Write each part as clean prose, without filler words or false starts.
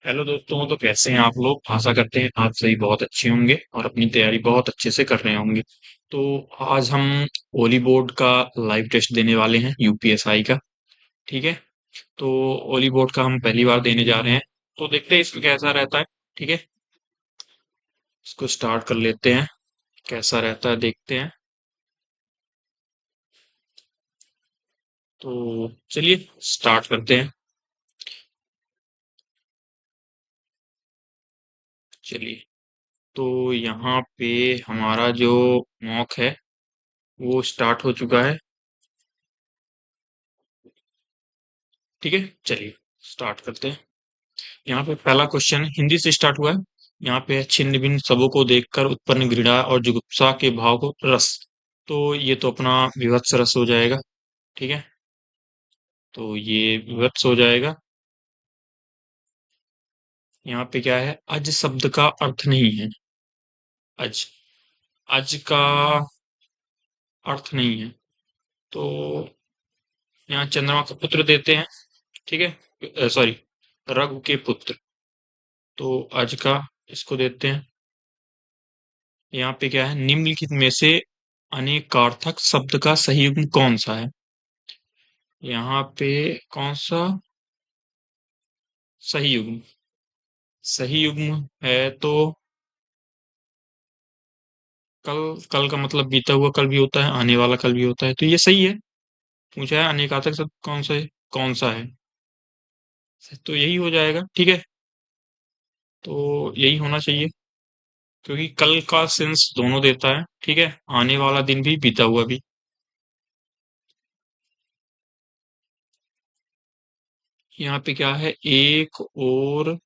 Hello दोस्तों। तो कैसे हैं आप लोग? आशा करते हैं आप सभी बहुत अच्छे होंगे और अपनी तैयारी बहुत अच्छे से कर रहे होंगे। तो आज हम ओली बोर्ड का लाइव टेस्ट देने वाले हैं, यूपीएसआई का। ठीक है। तो ओली बोर्ड का हम पहली बार देने जा रहे हैं। तो देखते हैं इसका कैसा रहता है। ठीक है। इसको स्टार्ट कर लेते हैं। कैसा रहता है देखते हैं। तो चलिए स्टार्ट करते हैं। चलिए। तो यहाँ पे हमारा जो मॉक है वो स्टार्ट हो चुका है। ठीक है। चलिए स्टार्ट करते हैं। यहाँ पे पहला क्वेश्चन हिंदी से स्टार्ट हुआ है। यहाँ पे छिन्न भिन्न सबों को देखकर उत्पन्न घृणा और जुगुप्सा के भाव को रस। तो ये तो अपना विभत्स रस हो जाएगा। ठीक है। तो ये विभत्स हो जाएगा। यहाँ पे क्या है, अज शब्द का अर्थ नहीं है। अज, अज का अर्थ नहीं है। तो यहाँ चंद्रमा का पुत्र देते हैं। ठीक है, सॉरी, रघु के पुत्र। तो अज का इसको देते हैं। यहाँ पे क्या है, निम्नलिखित में से अनेकार्थक शब्द का सही युग्म कौन सा है? यहाँ पे कौन सा सही युग्म? सही युग्म है तो कल, कल का मतलब बीता हुआ कल भी होता है, आने वाला कल भी होता है, तो ये सही है। पूछा है अनेकार्थक शब्द कौन सा है, कौन सा है, तो यही हो जाएगा। ठीक है। तो यही होना चाहिए, क्योंकि कल का सेंस दोनों देता है। ठीक है, आने वाला दिन भी बीता हुआ भी। यहाँ पे क्या है, एक और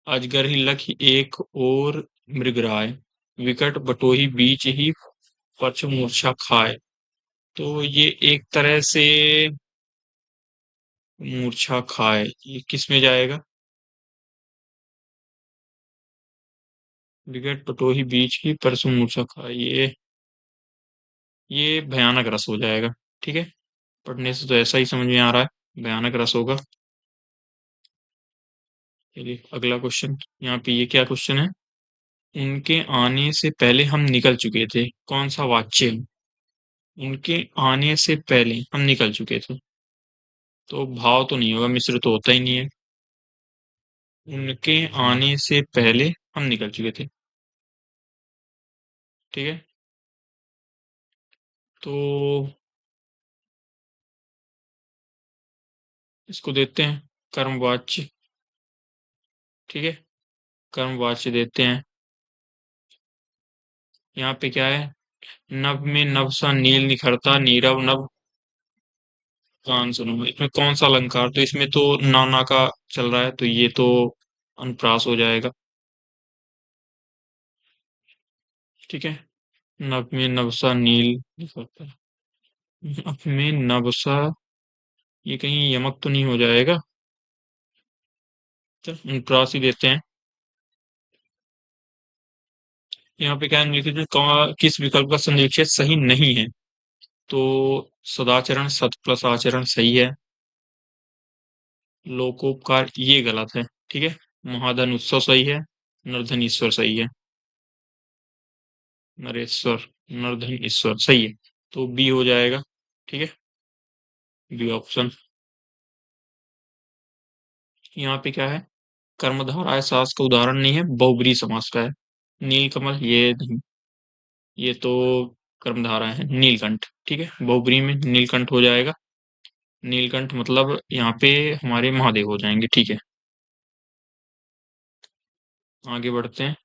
अजगर ही लखी एक और मृगराय, विकट बटोही बीच ही पछ मूर्छा खाए। तो ये एक तरह से मूर्छा खाए, ये किस में जाएगा? विकट बटोही बीच ही परसों मूर्छा खाए, ये भयानक रस हो जाएगा। ठीक है। पढ़ने से तो ऐसा ही समझ में आ रहा है, भयानक रस होगा। चलिए अगला क्वेश्चन। यहाँ पे ये क्या क्वेश्चन है, उनके आने से पहले हम निकल चुके थे, कौन सा वाच्य है? उनके आने से पहले हम निकल चुके थे, तो भाव तो नहीं होगा, मिश्र तो होता ही नहीं है। उनके आने से पहले हम निकल चुके थे। ठीक है। तो इसको देते हैं कर्मवाच्य। ठीक है, कर्मवाच्य देते हैं। यहाँ पे क्या है, नभ में नभ सा नील निखरता नीरव नभ कान सुनो, इसमें कौन सा अलंकार? तो इसमें तो नाना का चल रहा है, तो ये तो अनुप्रास हो जाएगा। ठीक है। नभ में नभ सा नील निखरता, नभ में नभ सा, ये कहीं यमक तो नहीं हो जाएगा? तो अनुप्रास ही देते हैं। यहाँ पे क्या है, निम्नलिखित में किस विकल्प का संनिवेश सही नहीं है? तो सदाचरण सत प्लस आचरण सही है। लोकोपकार ये गलत है। ठीक है। महाधन उत्सव सही है। नर्धन ईश्वर सही है। नरेश्वर, नर्धन ईश्वर सही है। तो बी हो जाएगा। ठीक है, बी ऑप्शन। यहाँ पे क्या है, कर्मधारय समास का उदाहरण नहीं है, बहुब्रीहि समास का है। नीलकमल ये नहीं, ये तो कर्मधारय है। नीलकंठ, ठीक है, बहुब्रीहि में नीलकंठ हो जाएगा। नीलकंठ मतलब यहाँ पे हमारे महादेव हो जाएंगे। ठीक है, आगे बढ़ते हैं।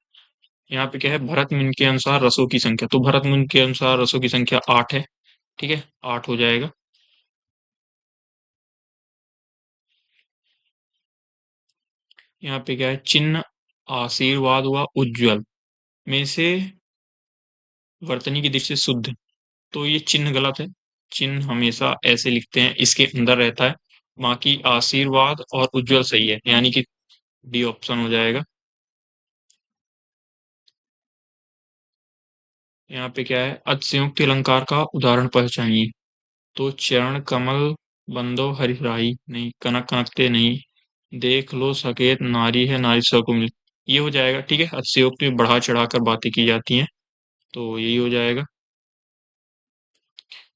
यहाँ पे क्या है, भरत मुनि के अनुसार रसों की संख्या, तो भरत मुनि के अनुसार रसों की संख्या 8 है। ठीक है, 8 हो जाएगा। यहाँ पे क्या है, चिन्ह आशीर्वाद हुआ उज्जवल में से वर्तनी की दृष्टि से शुद्ध, तो ये चिन्ह गलत है। चिन्ह हमेशा ऐसे लिखते हैं, इसके अंदर रहता है। बाकी आशीर्वाद और उज्जवल सही है, यानी कि डी ऑप्शन हो जाएगा। यहाँ पे क्या है, अतिशयोक्ति अलंकार का उदाहरण पहचानिए। तो चरण कमल बंदो हरिराई नहीं, कनक कनकते नहीं, देख लो सकेत नारी है नारी को मिल। ये हो जाएगा, ठीक है। अतिशयोक्ति में बढ़ा चढ़ाकर बातें की जाती हैं, तो यही हो जाएगा।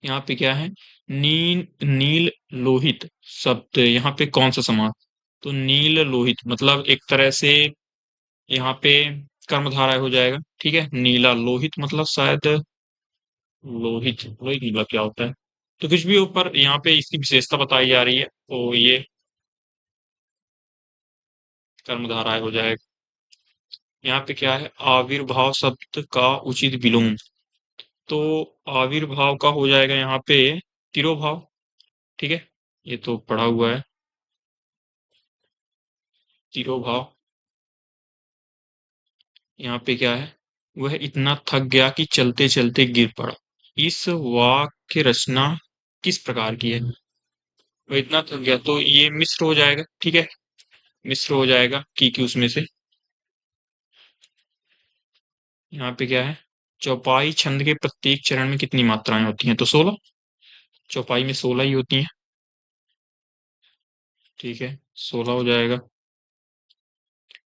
यहाँ पे क्या है, नील नील लोहित शब्द, यहाँ पे कौन सा समास? तो नील लोहित मतलब एक तरह से यहाँ पे कर्मधारय हो जाएगा, ठीक है। नीला लोहित मतलब शायद लोहित लोहित नीला क्या होता है, तो कुछ भी ऊपर यहाँ पे इसकी विशेषता बताई जा रही है, तो ये कर्मधारय हो जाएगा। यहाँ पे क्या है, आविर्भाव शब्द का उचित विलोम, तो आविर्भाव का हो जाएगा यहाँ पे तिरोभाव, ठीक है। ये तो पढ़ा हुआ है, तिरोभाव। यहाँ पे क्या है, वह इतना थक गया कि चलते चलते गिर पड़ा। इस वाक्य रचना किस प्रकार की है? वह इतना थक गया, तो ये मिश्र हो जाएगा, ठीक है। मिश्र हो जाएगा की उसमें से। यहाँ पे क्या है, चौपाई छंद के प्रत्येक चरण में कितनी मात्राएं होती हैं? तो 16। चौपाई में 16 ही होती हैं, ठीक है। 16 हो जाएगा।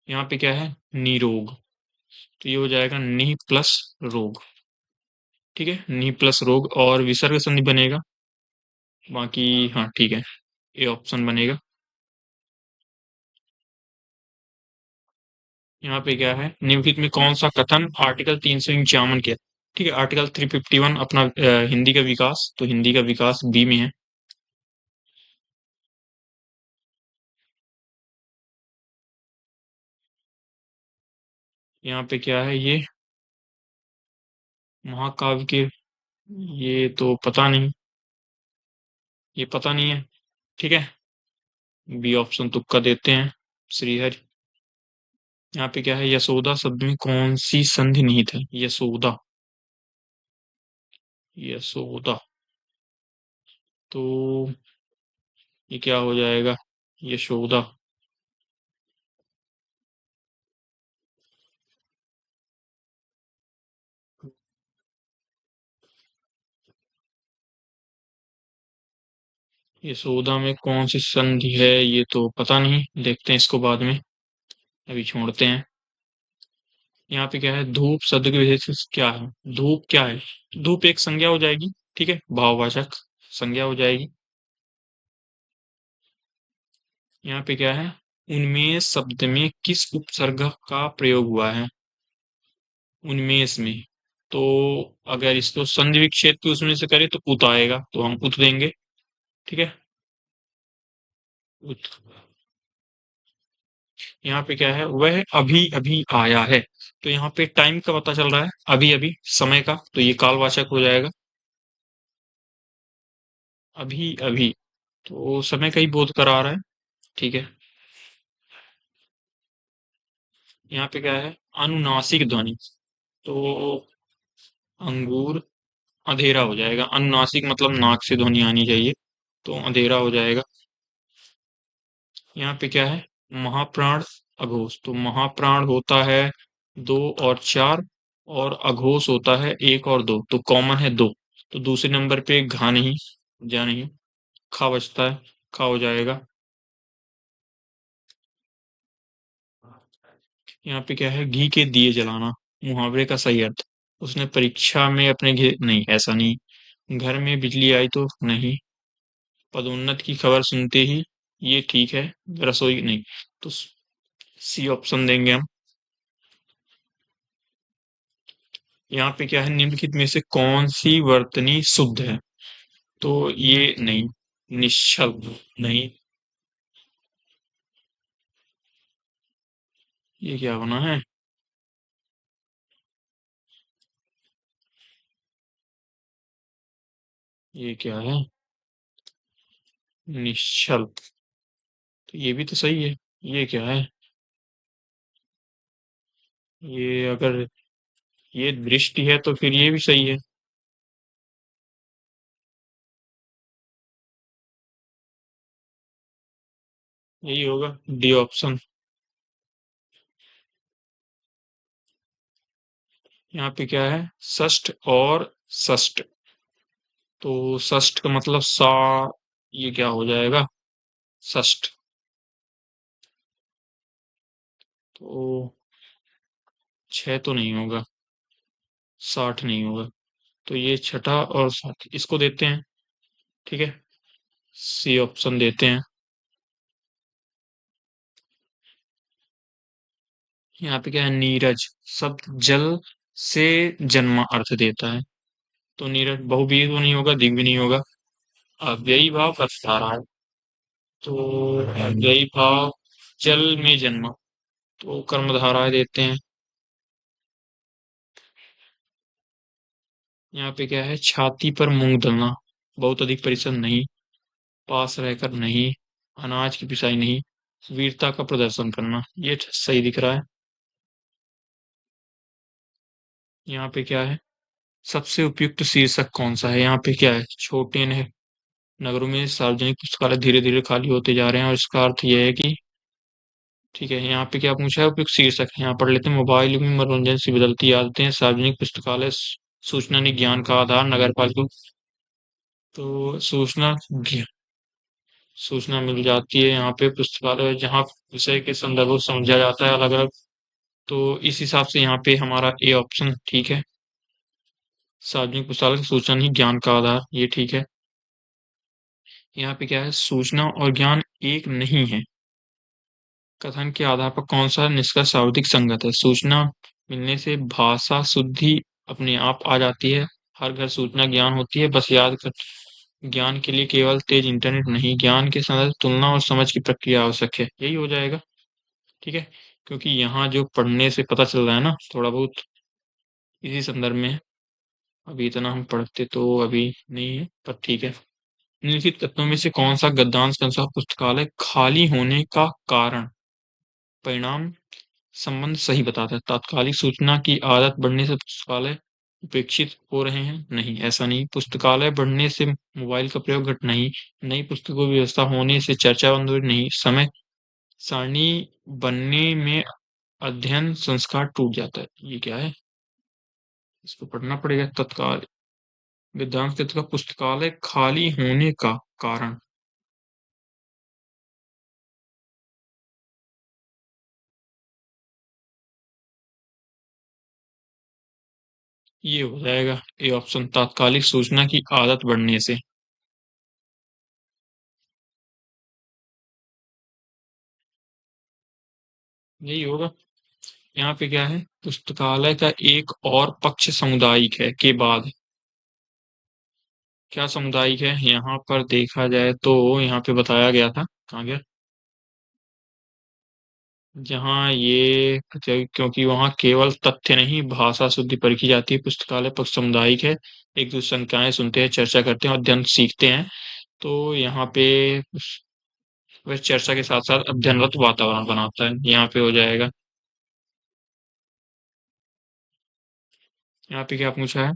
यहाँ पे क्या है, निरोग, तो ये हो जाएगा नि प्लस रोग, ठीक है। नि प्लस रोग और विसर्ग संधि बनेगा, बाकी हाँ ठीक है, ये ऑप्शन बनेगा। यहाँ पे क्या है, निम्नलिखित में कौन सा कथन आर्टिकल 351 के, ठीक है। आर्टिकल 351 अपना हिंदी का विकास, तो हिंदी का विकास बी में है। यहाँ पे क्या है, ये महाकाव्य के, ये तो पता नहीं, ये पता नहीं है, ठीक है। बी ऑप्शन तुक्का देते हैं, श्रीहरि। यहाँ पे क्या है, यशोदा शब्द में कौन सी संधि निहित है? यशोदा, यशोदा, तो ये क्या हो जाएगा, यशोदा। यशोदा में कौन सी संधि है, ये तो पता नहीं, देखते हैं इसको बाद में, अभी छोड़ते हैं। यहाँ पे क्या है, धूप शब्द के विशेष क्या है? धूप क्या है? धूप एक संज्ञा हो जाएगी, ठीक है, भाववाचक संज्ञा हो जाएगी। यहाँ पे क्या है, उन्मेष शब्द में किस उपसर्ग का प्रयोग हुआ है? उन्मेष में, तो अगर इसको संधि विच्छेद के उसमें से करें तो उत आएगा, तो हम उत देंगे, ठीक है। उत। यहाँ पे क्या है, वह अभी अभी आया है, तो यहाँ पे टाइम का पता चल रहा है, अभी अभी समय का, तो ये कालवाचक हो जाएगा, अभी अभी, तो समय का ही बोध करा रहा है, ठीक है। यहाँ पे क्या है, अनुनासिक ध्वनि, तो अंगूर अंधेरा हो जाएगा, अनुनासिक मतलब नाक से ध्वनि आनी चाहिए, तो अंधेरा हो जाएगा। यहाँ पे क्या है, महाप्राण अघोष, तो महाप्राण होता है 2 और 4, और अघोष होता है 1 और 2, तो कॉमन है 2, तो दूसरे नंबर पे घा नहीं, जा नहीं, खा बचता है, खा हो जाएगा। यहाँ पे क्या है, घी के दिए जलाना, मुहावरे का सही अर्थ, उसने परीक्षा में अपने घी नहीं, ऐसा नहीं। घर में बिजली आई तो नहीं, पदोन्नत की खबर सुनते ही, ये ठीक है, रसोई नहीं, तो सी ऑप्शन देंगे हम। यहाँ पे क्या है, निम्नलिखित में से कौन सी वर्तनी शुद्ध है? तो ये नहीं, निश्शब्द नहीं, ये क्या होना है, ये क्या है, निश्चल, तो ये भी तो सही है, ये क्या है, ये अगर ये दृष्टि है तो फिर ये भी सही है, यही होगा, डी ऑप्शन। यहाँ पे क्या है, षष्ठ और षष्ठ, तो षष्ठ का मतलब सा, ये क्या हो जाएगा, षष्ठ, तो 6 तो नहीं होगा, 60 नहीं होगा। तो ये छठा और सात इसको देते हैं। ठीक है, सी ऑप्शन देते हैं। यहाँ पे क्या है, नीरज शब्द जल से जन्मा अर्थ देता है। तो नीरज बहुव्रीहि तो नहीं होगा, दिग्वी नहीं होगा। अव्ययी भाव बता रहा है। तो अव्ययी भाव जल में जन्मा, तो कर्मधारय देते हैं। यहाँ पे क्या है, छाती पर मूंग दलना, बहुत अधिक परिश्रम नहीं, पास रहकर नहीं, अनाज की पिसाई नहीं, वीरता का प्रदर्शन करना, ये सही दिख रहा है। यहाँ पे क्या है, सबसे उपयुक्त शीर्षक कौन सा है। यहाँ पे क्या है, छोटे नगरों में सार्वजनिक पुस्तकालय धीरे धीरे खाली होते जा रहे हैं, और इसका अर्थ यह है कि, ठीक है, यहाँ पे क्या पूछा है, उपयुक्त शीर्षक यहाँ पढ़ लेते हैं। मोबाइल युग में मनोरंजन से बदलती आदतें, सार्वजनिक पुस्तकालय सूचना नहीं ज्ञान का आधार, नगर पालिका। तो सूचना मिल जाती है यहाँ पे, पुस्तकालय जहाँ विषय के संदर्भ को समझा जाता है अलग अलग। तो इस हिसाब से यहाँ पे हमारा ए ऑप्शन ठीक है। सार्वजनिक पुस्तकालय सूचना नहीं ज्ञान का आधार, ये ठीक है। यहाँ पे क्या है, सूचना और ज्ञान एक नहीं है, कथन के आधार पर कौन सा निष्कर्ष सर्वाधिक संगत है। सूचना मिलने से भाषा शुद्धि अपने आप आ जाती है, हर घर सूचना ज्ञान होती है, बस याद कर, ज्ञान के लिए केवल तेज इंटरनेट नहीं, ज्ञान के संदर्भ तुलना और समझ की प्रक्रिया आवश्यक है, यही हो जाएगा। ठीक है, क्योंकि यहाँ जो पढ़ने से पता चल रहा है ना थोड़ा बहुत, इसी संदर्भ में है। अभी इतना हम पढ़ते तो अभी नहीं है, पर ठीक है। निम्नलिखित तत्वों में से कौन सा गद्यांश के अनुसार पुस्तकालय खाली होने का कारण परिणाम संबंध सही बताता है। तात्कालिक सूचना की आदत बढ़ने से पुस्तकालय उपेक्षित हो रहे हैं, नहीं ऐसा नहीं। पुस्तकालय बढ़ने से मोबाइल का प्रयोग घट नहीं, नई पुस्तकों की व्यवस्था होने से चर्चा बंद हो रही, नहीं। समय सारणी बनने में अध्ययन संस्कार टूट जाता है, ये क्या है, इसको पढ़ना पड़ेगा। तत्काल वेदांत का पुस्तकालय खाली होने का कारण, ये हो जाएगा ए ऑप्शन, तात्कालिक सूचना की आदत बढ़ने से, यही होगा। यहाँ पे क्या है, पुस्तकालय का एक और पक्ष सामुदायिक है के बाद, क्या सामुदायिक है यहाँ पर देखा जाए तो, यहाँ पे बताया गया था, कहाँ गया, जहाँ ये क्योंकि वहाँ केवल तथ्य नहीं भाषा शुद्धि परखी जाती है, पुस्तकालय पक्ष सामुदायिक है, एक दूसरे शंकाएं सुनते हैं, चर्चा करते हैं, अध्ययन सीखते हैं। तो यहाँ पे वह चर्चा के साथ साथ अध्ययनरत वातावरण बनाता है, यहाँ पे हो जाएगा। यहाँ पे क्या पूछा है,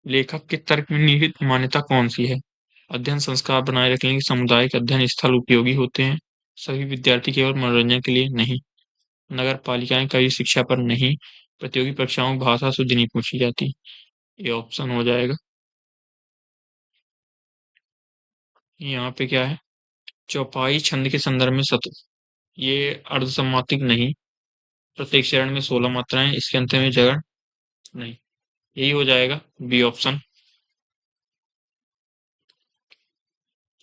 लेखक के तर्क में निहित मान्यता कौन सी है। अध्ययन संस्कार बनाए रखने के सामुदायिक अध्ययन स्थल उपयोगी होते हैं, सभी विद्यार्थी केवल मनोरंजन के लिए नहीं, नगर पालिकाएं कई शिक्षा पर नहीं, प्रतियोगी परीक्षाओं में भाषा शुद्ध नहीं पूछी जाती, ये ऑप्शन हो जाएगा। यहाँ पे क्या है, चौपाई छंद के संदर्भ में सत्र, ये अर्धसम्मातिक नहीं, प्रत्येक चरण में 16 मात्राएं, इसके अंत में जगह नहीं, यही हो जाएगा बी ऑप्शन।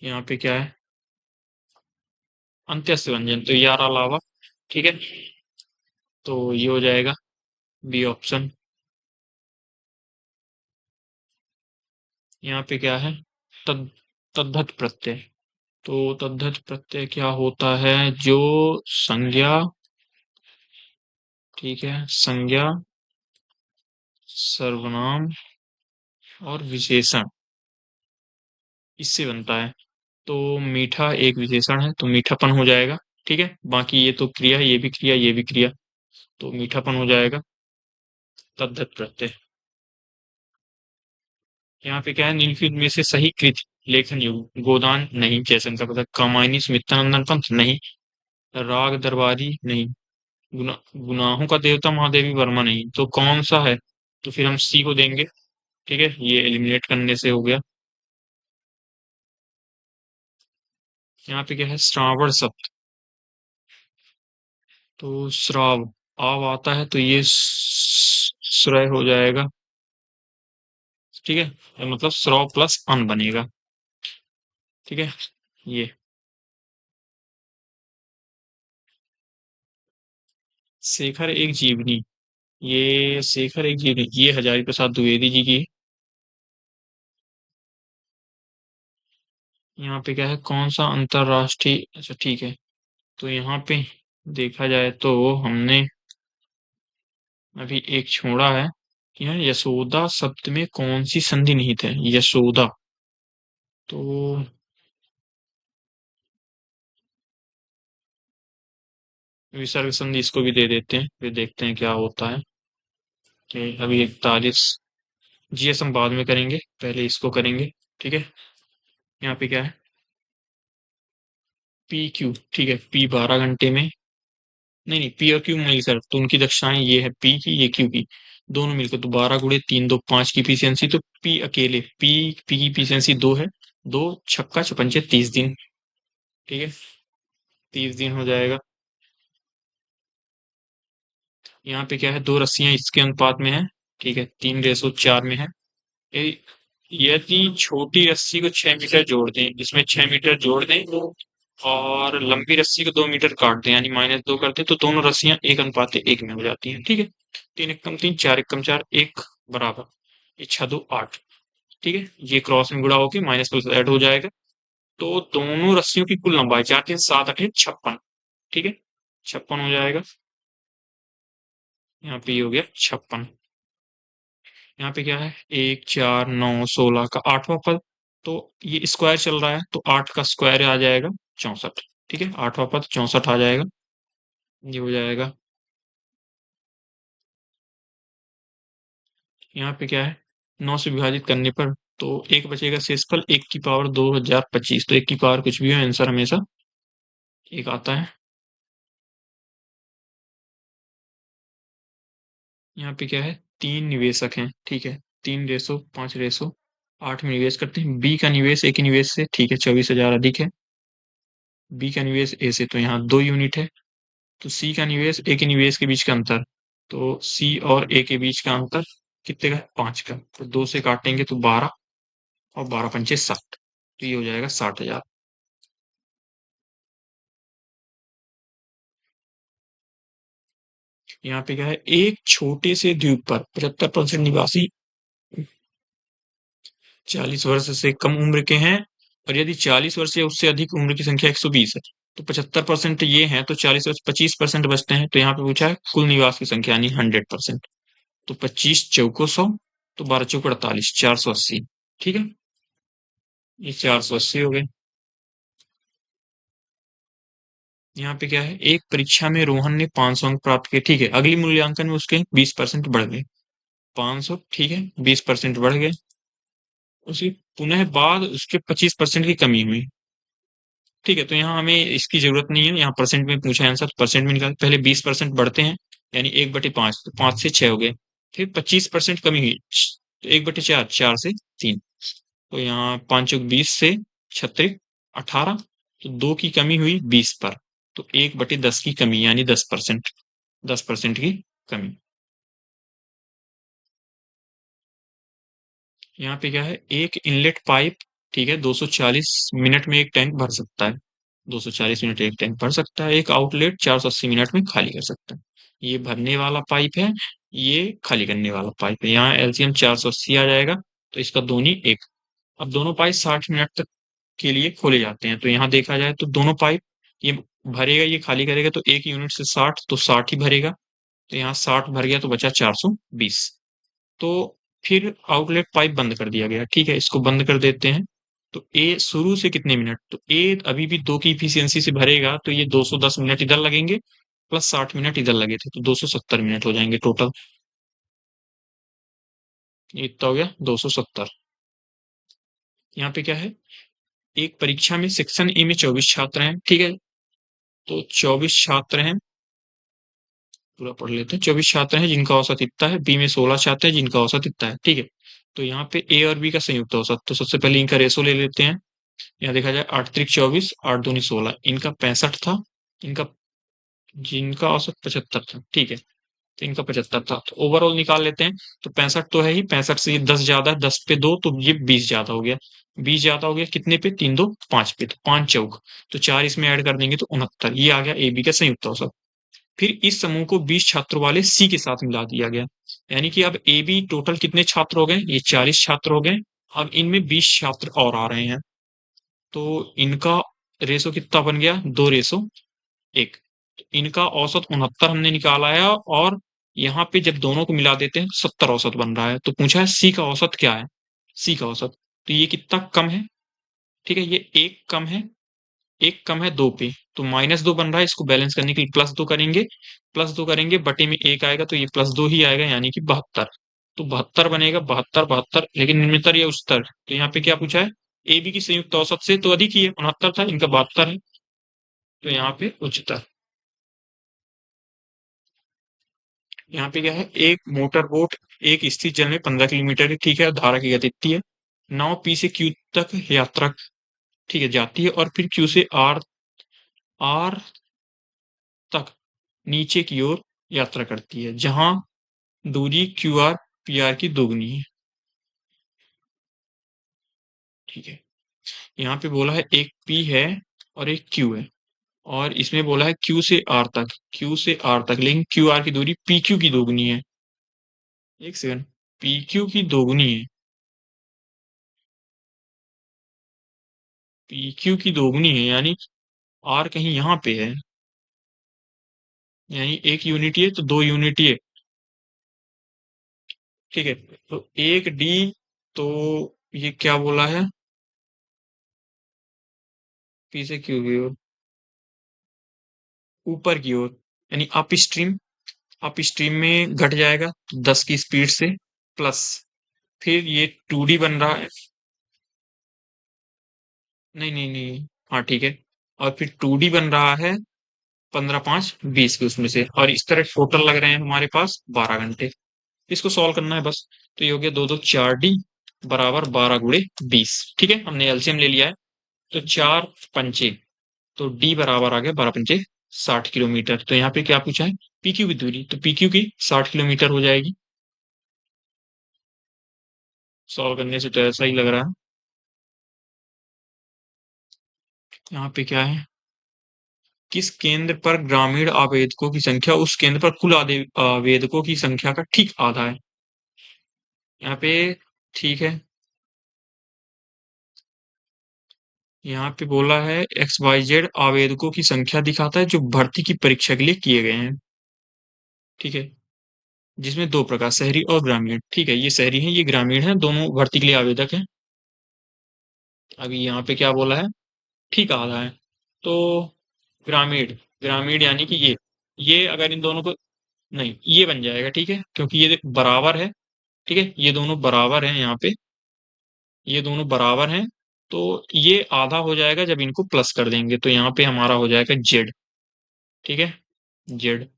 यहाँ पे क्या है, अंत्यस्थ व्यंजन, तो यार अलावा, ठीक है, तो ये हो जाएगा बी ऑप्शन। यहाँ पे क्या है, तद तद्धत प्रत्यय, तो तद्धत प्रत्यय क्या होता है, जो संज्ञा, ठीक है, संज्ञा सर्वनाम और विशेषण इससे बनता है। तो मीठा एक विशेषण है, तो मीठापन हो जाएगा। ठीक है, बाकी ये तो क्रिया है, ये भी क्रिया, ये भी क्रिया, तो मीठापन हो जाएगा तद्धत प्रत्यय। यहाँ पे क्या है, निम्नलिखित में से सही कृति लेखन युग, गोदान नहीं, जयशंकर प्रसाद, कामायनी सुमित्रानंदन पंत नहीं, राग दरबारी नहीं, गुनाहों का देवता महादेवी वर्मा नहीं, तो कौन सा है, तो फिर हम सी को देंगे। ठीक है, ये एलिमिनेट करने से हो गया। यहाँ पे क्या है, श्रावण शब्द, तो श्राव आव आता है तो ये श्रय हो जाएगा। ठीक है, तो मतलब स्र प्लस अन बनेगा। ठीक है, ये शेखर एक जीवनी, ये शेखर एक जीवनी, ये हजारी प्रसाद द्विवेदी जी की। यहाँ पे क्या है, कौन सा अंतरराष्ट्रीय, अच्छा ठीक है, तो यहाँ पे देखा जाए तो हमने अभी एक छोड़ा है कि यहाँ यशोदा शब्द में कौन सी संधि निहित है, यशोदा। तो विसर्ग संधि इसको भी दे देते हैं, फिर देखते हैं क्या होता है। कि अभी 41, जीएस हम बाद में करेंगे, पहले इसको करेंगे। ठीक है, यहाँ पे क्या है, पी क्यू, ठीक है, पी 12 घंटे में, नहीं नहीं, पी और क्यू मिलकर तो उनकी दक्षाएं, ये है पी की, ये क्यू की, दोनों मिलकर तो 12 × 3 = 5 की इफिशियंसी, तो पी अकेले, पी की इफिशियंसी 2 है, 2 × 6 = 30 दिन। ठीक है, 30 दिन हो जाएगा। यहाँ पे क्या है, दो रस्सियां इसके अनुपात में है। ठीक है, 3:4 में है। ए- यदि छोटी रस्सी को 6 मीटर जोड़ दें, इसमें 6 मीटर जोड़ दें, और लंबी रस्सी को 2 मीटर काट दें, यानी -2 कर दें, तो दोनों रस्सियां 1:1 में हो जाती हैं। ठीक है, 3 × 3 = 4, 1 × 4 = 1 बराबर, ये 6×2 = 8। ठीक है, ये क्रॉस में गुणा होके माइनस प्लस ऐड हो जाएगा। तो दोनों रस्सियों की कुल लंबाई 4×3 = 7, 8 = 56। ठीक है, 56 हो जाएगा। यहाँ पे ये हो गया 56। यहाँ पे क्या है, 1, 4, 9, 16 का 8वां पद, तो ये स्क्वायर चल रहा है, तो 8 का स्क्वायर आ जाएगा 64। ठीक है, 8वां पद 64 आ जाएगा, ये हो जाएगा। यहाँ पे क्या है, 9 से विभाजित करने पर तो एक बचेगा शेषफल, 1 की पावर 2025, तो 1 की पावर कुछ भी हो, आंसर हमेशा एक आता है। यहाँ पे क्या है, 3 निवेशक हैं। ठीक है, 3:5:8 में निवेश करते हैं। बी का निवेश ए के निवेश से, ठीक है, 24,000 अधिक है। बी का निवेश ए से, तो यहाँ 2 यूनिट है। तो सी का निवेश ए के निवेश के बीच का अंतर, तो सी और ए के बीच का अंतर कितने का, 5 का, तो 2 से काटेंगे तो 12, और 12×5 = 60, तो ये हो जाएगा 60,000। यहाँ पे क्या है, एक छोटे से द्वीप पर 75% निवासी 40 वर्ष से कम उम्र के हैं, और यदि 40 वर्ष या उससे अधिक उम्र की संख्या 120 है, तो 75% ये हैं, तो 40 वर्ष 25% बचते हैं। तो यहाँ पे पूछा है कुल निवास की संख्या, यानी 100%। तो 25 × 4 = 100, तो 12×4 = 48, 480। ठीक है, ये 480 हो गए। यहाँ पे क्या है, एक परीक्षा में रोहन ने 500 अंक प्राप्त किए। ठीक है, अगली मूल्यांकन में उसके 20% बढ़ गए, 500, ठीक है, 20% बढ़ गए। उसके पुनः बाद उसके 25% की कमी हुई। ठीक है, तो यहाँ हमें इसकी जरूरत नहीं है, यहाँ परसेंट में पूछा आंसर, परसेंट में निकाल, पहले 20% बढ़ते हैं, यानी 1/5, तो 5 से 6 हो गए। फिर 25% कमी हुई, तो 1/4, 4 से 3, तो यहाँ 5×20 से 36, 18, तो 2 की कमी हुई 20 पर, तो 1/10 की कमी, यानी 10%, 10% की कमी। यहाँ पे क्या है, एक इनलेट पाइप, ठीक है, 240 मिनट में एक टैंक भर सकता है, 240 मिनट एक टैंक भर सकता है। एक आउटलेट 480 मिनट में खाली कर सकता है। ये भरने वाला पाइप है, ये खाली करने वाला पाइप है। यहाँ एलसीएम 480 आ जाएगा, तो इसका दोनों एक। अब दोनों पाइप 60 मिनट तक के लिए खोले जाते हैं, तो यहाँ देखा जाए तो दोनों पाइप, ये भरेगा, ये खाली करेगा, तो एक यूनिट से 60, तो 60 ही भरेगा, तो यहाँ 60 भर गया, तो बचा 420। तो फिर आउटलेट पाइप बंद कर दिया गया। ठीक है, इसको बंद कर देते हैं। तो ए शुरू से कितने मिनट, तो ए अभी भी 2 की इफिशियंसी से भरेगा, तो ये 210 मिनट इधर लगेंगे, प्लस 60 मिनट इधर लगे थे, तो 270 मिनट हो जाएंगे टोटल। ये इतना हो गया 270। यहाँ पे क्या है, एक परीक्षा में सेक्शन ए में 24 छात्र हैं। ठीक है, तो 24 छात्र हैं, पूरा पढ़ लेते हैं। 24 छात्र हैं जिनका औसत इतना है, बी में 16 छात्र हैं जिनका औसत इतना है। ठीक है, तो यहाँ पे ए और बी का संयुक्त औसत, तो सबसे पहले इनका रेशो ले लेते हैं। यहाँ देखा जाए 8×3 = 24, 8×2 = 16, इनका 65 था, इनका जिनका औसत 75 था। ठीक है, तो इनका 75 था। तो ओवरऑल निकाल लेते हैं। तो 65 तो है ही, 65 से ये 10 ज्यादा है, 10 पे 2 तो ये 20 ज्यादा हो गया। 20 ज्यादा हो गया कितने पे? 3 2 5 पे, तो 5 चौक। तो 4 इसमें ऐड कर देंगे तो 69। ये आ गया ए बी का संयुक्त औसत। फिर इस समूह को 20 छात्रों वाले सी के साथ मिला दिया गया। यानी कि अब ए बी टोटल कितने छात्र हो गए? ये 40 छात्र हो गए। अब इनमें 20 छात्र और आ रहे हैं, तो इनका रेशो कितना बन गया? 2:1। तो इनका औसत 69 हमने निकाला है, और यहाँ पे जब दोनों को मिला देते हैं तो 70 औसत बन रहा है। तो पूछा है सी का औसत क्या है? सी का औसत, तो ये कितना कम है? ठीक है, ये एक कम है। एक कम है 2 पे, तो -2 बन रहा है। इसको बैलेंस करने के लिए +2 करेंगे। +2 करेंगे, बटे में 1 आएगा, तो ये +2 ही आएगा, यानी कि 72। तो 72 बनेगा, 72 72, लेकिन निम्नतर या उच्चतर? तो यहाँ पे क्या पूछा है? ए बी की संयुक्त औसत से तो अधिक ही है, 69 था, इनका 72 है, तो यहाँ पे उच्चतर। यहाँ पे क्या है? एक मोटर बोट एक स्थिर जल में 15 किलोमीटर की, ठीक है, धारा की गति इतनी है। नाव पी से क्यू तक यात्रा, ठीक है, जाती है, और फिर क्यू से आर आर तक नीचे की ओर यात्रा करती है, जहां दूरी क्यू आर पी आर की दोगुनी है। ठीक है, यहाँ पे बोला है एक पी है और एक क्यू है, और इसमें बोला है क्यू से आर तक, क्यू से आर तक, लेकिन क्यू आर की दूरी पी क्यू की दोगुनी है। एक सेकंड, पी क्यू की दोगुनी है, पी क्यू की दोगुनी है, यानी आर कहीं यहाँ पे है, यानी एक यूनिटी है तो दो यूनिटी है। ठीक है, तो एक डी, तो ये क्या बोला है? पी से क्यू की ओर, ऊपर की ओर, यानी अप स्ट्रीम। अप स्ट्रीम में घट जाएगा 10 की स्पीड से, प्लस फिर ये 2D बन रहा है। नहीं नहीं नहीं, हाँ ठीक है, और फिर 2D बन रहा है 15 5 20 के उसमें से, और इस तरह टोटल लग रहे हैं हमारे पास 12 घंटे। इसको सॉल्व करना है बस। तो ये हो गया 2 2 4D बराबर 12 × 20। ठीक है, हमने एलसीएम ले लिया है। तो 4 पंचे, तो डी बराबर आ गया 12 पंचे 60 किलोमीटर। तो यहाँ पे क्या पूछा है? पीक्यू की दूरी, तो पीक्यू की 60 किलोमीटर हो जाएगी। सॉल्व करने से तो ऐसा ही लग रहा है। यहाँ पे क्या है? किस केंद्र पर ग्रामीण आवेदकों की संख्या उस केंद्र पर कुल आवेदकों की संख्या का ठीक आधा है? यहाँ पे, ठीक है, यहाँ पे बोला है XYZ आवेदकों की संख्या दिखाता है जो भर्ती की परीक्षा के लिए किए गए हैं। ठीक है, जिसमें दो प्रकार, शहरी और ग्रामीण। ठीक है, ये शहरी हैं, ये ग्रामीण हैं, दोनों भर्ती के लिए आवेदक हैं। अभी यहाँ पे क्या बोला है? ठीक आधा है, तो ग्रामीण, ग्रामीण यानी कि ये अगर इन दोनों को, नहीं ये बन जाएगा, ठीक है, क्योंकि ये बराबर है। ठीक है, ये दोनों बराबर हैं यहाँ पे, ये दोनों बराबर हैं, तो ये आधा हो जाएगा जब इनको प्लस कर देंगे, तो यहाँ पे हमारा हो जाएगा जेड। ठीक है, जेड।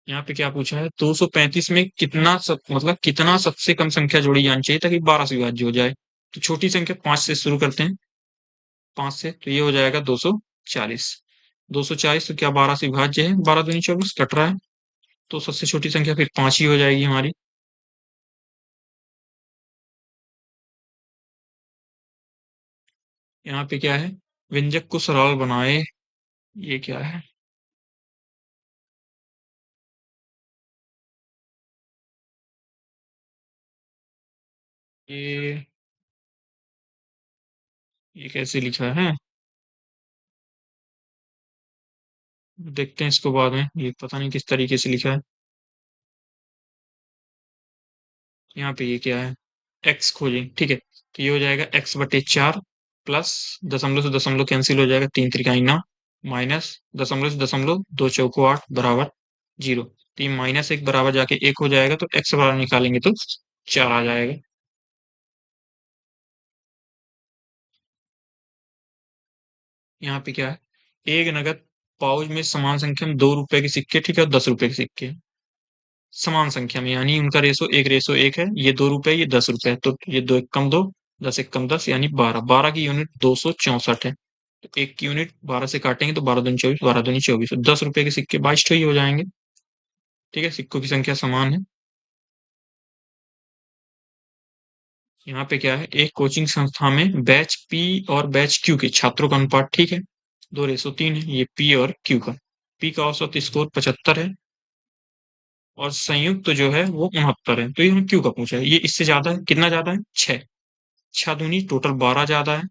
यहाँ पे क्या पूछा है? 235 में कितना मतलब कितना सबसे कम संख्या जोड़ी जानी चाहिए ताकि 12 से विभाज्य हो जाए? तो छोटी संख्या 5 से शुरू करते हैं, 5 से, तो ये हो जाएगा 240। 240 तो क्या 12 से विभाज्य है? 12 दूनी 24, कट रहा है, तो सबसे छोटी संख्या फिर 5 ही हो जाएगी हमारी। यहाँ पे क्या है? व्यंजक को सरल बनाए, ये क्या है? ये ये कैसे लिखा है? देखते हैं इसको बाद में, ये पता नहीं किस तरीके से लिखा है। यहाँ पे ये क्या है? एक्स खोजें, ठीक है, तो ये हो जाएगा x/4, प्लस दशमलव से दशमलव कैंसिल हो जाएगा, 3 त्रिकाई 9, माइनस दशमलव से दशमलव 2 चौको 8 बराबर 0। तो ये -1 बराबर जाके 1 हो जाएगा, तो x बराबर निकालेंगे तो 4 आ जाएगा। यहाँ पे क्या है? एक नगद पाउच में समान संख्या में 2 रुपए के सिक्के, ठीक है, और 10 रुपए के सिक्के समान संख्या में, यानी उनका रेशो 1 है, ये 2 रुपए, ये 10 रुपए, तो ये 2 1 कम 2, 10 1 कम 10, यानी 12, 12 की यूनिट 264 है। तो 1 यूनिट 12 से काटेंगे तो 12 दूनी 24, 12 दूनी 24, तो 10 रुपए के सिक्के 22 ही हो जाएंगे। ठीक है, सिक्कों की संख्या समान है। यहाँ पे क्या है, एक कोचिंग संस्था में बैच पी और बैच क्यू के छात्रों का अनुपात ठीक है 2:3 है, ये पी और क्यू का। पी का औसत स्कोर 75 है और संयुक्त जो है वो 69 है। तो ये क्यू का पूछा है, ये इससे ज्यादा है, कितना ज्यादा है, 6। 6 दूनी टोटल 12 ज्यादा है,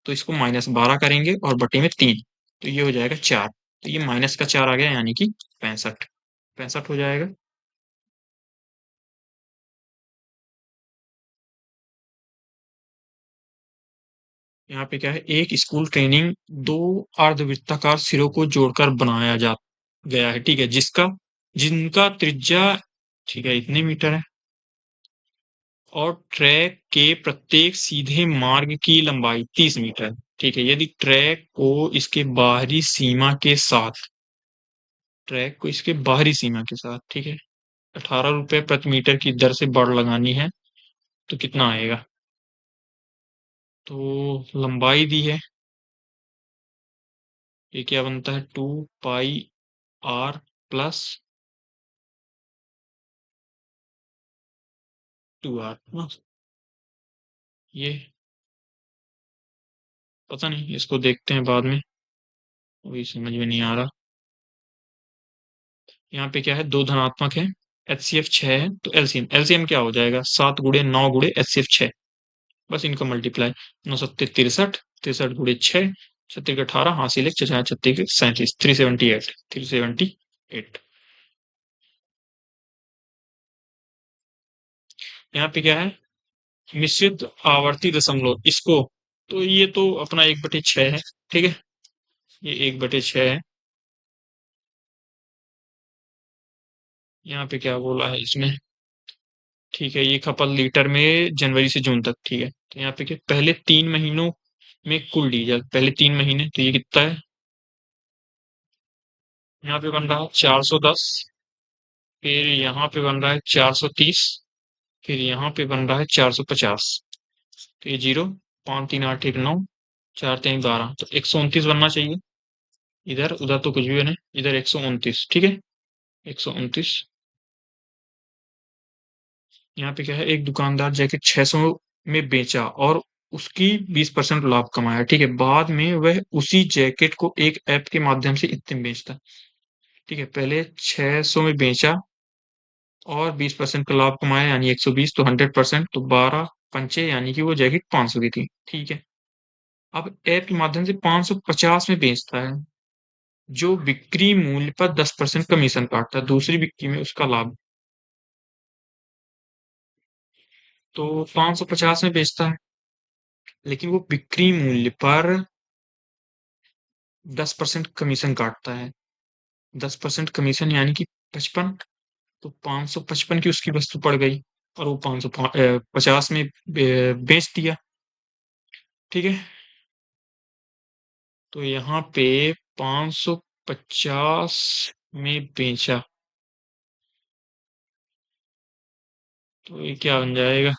तो इसको -12 करेंगे और बटे में 3, तो ये हो जाएगा 4। तो ये माइनस का 4 आ गया, यानी कि 65। 65 हो जाएगा। यहाँ पे क्या है, एक स्कूल ट्रेनिंग दो अर्धवृत्ताकार सिरों को जोड़कर बनाया जा गया है, ठीक है, जिनका त्रिज्या ठीक है इतने मीटर है और ट्रैक के प्रत्येक सीधे मार्ग की लंबाई 30 मीटर है। ठीक है, यदि ट्रैक को इसके बाहरी सीमा के साथ ठीक है 18 रुपए प्रति मीटर की दर से बढ़ लगानी है, तो कितना आएगा। तो लंबाई दी है, ये क्या बनता है, 2 पाई r प्लस 2r ना। ये पता नहीं, इसको देखते हैं बाद में, अभी समझ में नहीं आ रहा। यहाँ पे क्या है, दो धनात्मक है, HCF 6 है, तो एलसीएम एलसीएम क्या हो जाएगा, 7 × 9 × HCF 6, बस इनका मल्टीप्लाई। 9 7 63, 63 × 6, 6 18, हासिल 6 37, 378, 378। यहाँ पे क्या है, मिश्रित आवर्ती दशमलव इसको, तो ये तो अपना 1/6 है, ठीक है, ये 1/6 है। यहाँ पे क्या बोला है इसमें, ठीक है, ये खपत लीटर में जनवरी से जून तक, ठीक है, तो यहाँ पे क्या, पहले 3 महीनों में कुल डीजल, पहले 3 महीने, तो ये कितना है, यहाँ पे बन रहा है 410, फिर यहाँ पे बन रहा है 430, फिर यहाँ पे बन रहा है 450, तो ये जीरो, 5 3 8 1 9, 4 3 12, तो 129 बनना चाहिए। इधर उधर तो कुछ भी बने, इधर 129, ठीक है, 129। यहाँ पे क्या है, एक दुकानदार जैकेट 600 में बेचा और उसकी 20% लाभ कमाया, ठीक है, बाद में वह उसी जैकेट को एक ऐप के माध्यम से इतने में बेचता। ठीक है, पहले 600 में बेचा और 20% का लाभ कमाया, यानी 120, तो 100%, तो 12 पंचे, यानी कि वो जैकेट 500 की थी, ठीक है। अब ऐप के माध्यम से 550 में बेचता है, जो बिक्री मूल्य पर 10% कमीशन काटता है, दूसरी बिक्री में उसका लाभ, तो 550 में बेचता है, लेकिन वो बिक्री मूल्य पर 10% कमीशन काटता है। 10% कमीशन यानी कि 55, तो 555 की उसकी वस्तु पड़ गई और वो 550 में बेच दिया, ठीक है। तो यहाँ पे 550 में बेचा, तो ये क्या बन जाएगा,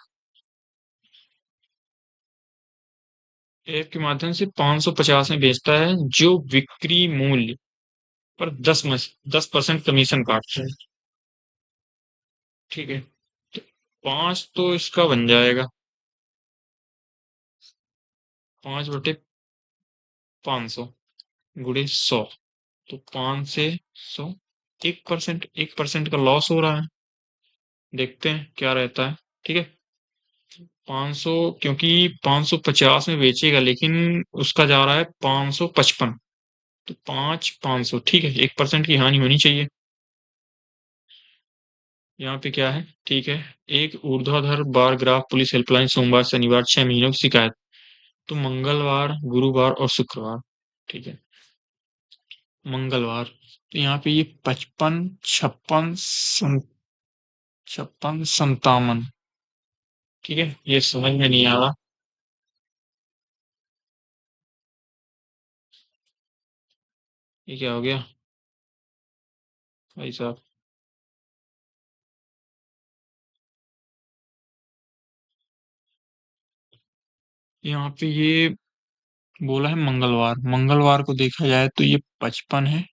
ऐप के माध्यम से 550 में बेचता है, जो बिक्री मूल्य पर 10% कमीशन काटता है, ठीक है। तो 5 तो इसका बन जाएगा, 5/500 गुणे 100, तो 5 से 100, 1% का लॉस हो रहा है, देखते हैं क्या रहता है, ठीक है। 500, क्योंकि 550 में बेचेगा, लेकिन उसका जा रहा है 555, तो 500, ठीक है, 1% की हानि होनी चाहिए। यहाँ पे क्या है, ठीक है, एक ऊर्ध्वाधर बार ग्राफ पुलिस हेल्पलाइन सोमवार शनिवार 6 महीनों की शिकायत, तो मंगलवार गुरुवार और शुक्रवार, ठीक है, मंगलवार, तो यहाँ पे ये 55 56 56 57, ठीक है, ये समझ में नहीं आ रहा, ये क्या हो गया भाई साहब। यहाँ पे ये बोला है मंगलवार, मंगलवार को देखा जाए तो ये 55 है,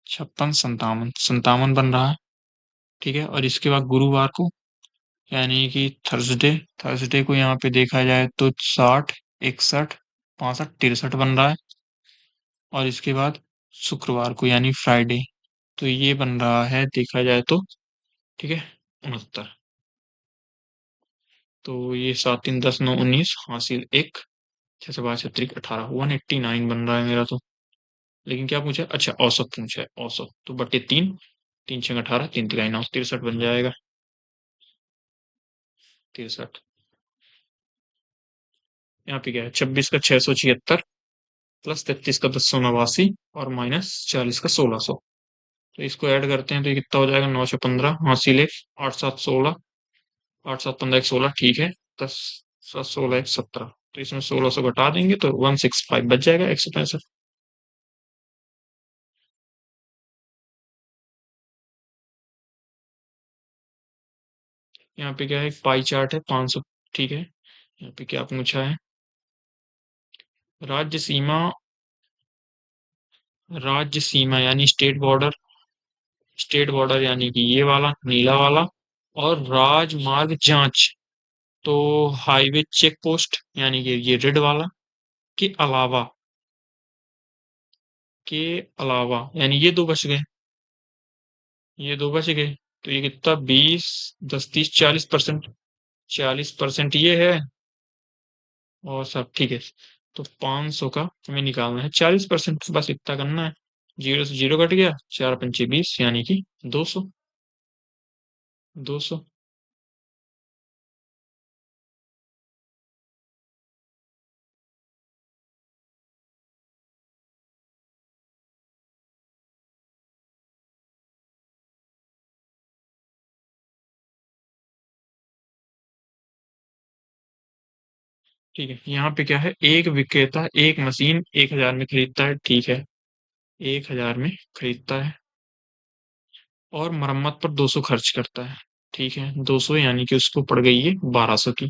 56, 57, 57 बन रहा है। ठीक है, और इसके बाद गुरुवार को यानी कि थर्सडे, थर्सडे को यहाँ पे देखा जाए तो 60, 61, 65, 63 बन रहा है। और इसके बाद शुक्रवार को यानी फ्राइडे, तो ये बन रहा है देखा जाए तो, ठीक है, 69। तो ये 7, 3, 10, 9, 19 हासिल एक, 6 से 5, 6, 18, 189 बन रहा है मेरा तो। लेकिन क्या पूछा, अच्छा औसत पूछा है, औसत तो बटे 3, 3, 6, 18, 3, 3, 9, 63 बन जाएगा, 63। यहाँ पे क्या है, 26 का 676 प्लस 33 का 1089 और माइनस 40 का 1600। तो इसको ऐड करते हैं तो ये कितना हो जाएगा, 915 हासिल एक, 8, 7, 16, 8, 7, 15, 1, 16, ठीक है, 10, 7, 16, 1, 17। तो इसमें 1600 घटा देंगे तो 165 बच जाएगा, 165। यहाँ पे क्या है, पाई चार्ट है 500, ठीक है। यहाँ पे क्या पूछा है, राज्य सीमा, राज्य सीमा यानी स्टेट बॉर्डर, स्टेट बॉर्डर यानी कि ये वाला नीला वाला, और राजमार्ग जांच, तो हाईवे चेक पोस्ट यानी कि ये रेड वाला, के अलावा, के अलावा यानी ये दो बच गए, ये दो बच गए। तो ये कितना, 20, 10, 30, 40%, 40% ये है, और सब ठीक है। तो 500 का हमें निकालना है 40%, बस इतना करना है। 0 से 0 कट गया, 4, 5, 20 यानी कि 200, 200। ठीक है, यहाँ पे क्या है, एक विक्रेता एक मशीन 1000 में खरीदता है, ठीक है, 1000 में खरीदता है और मरम्मत पर 200 खर्च करता है, ठीक है, 200 यानी कि उसको पड़ गई है 1200 की।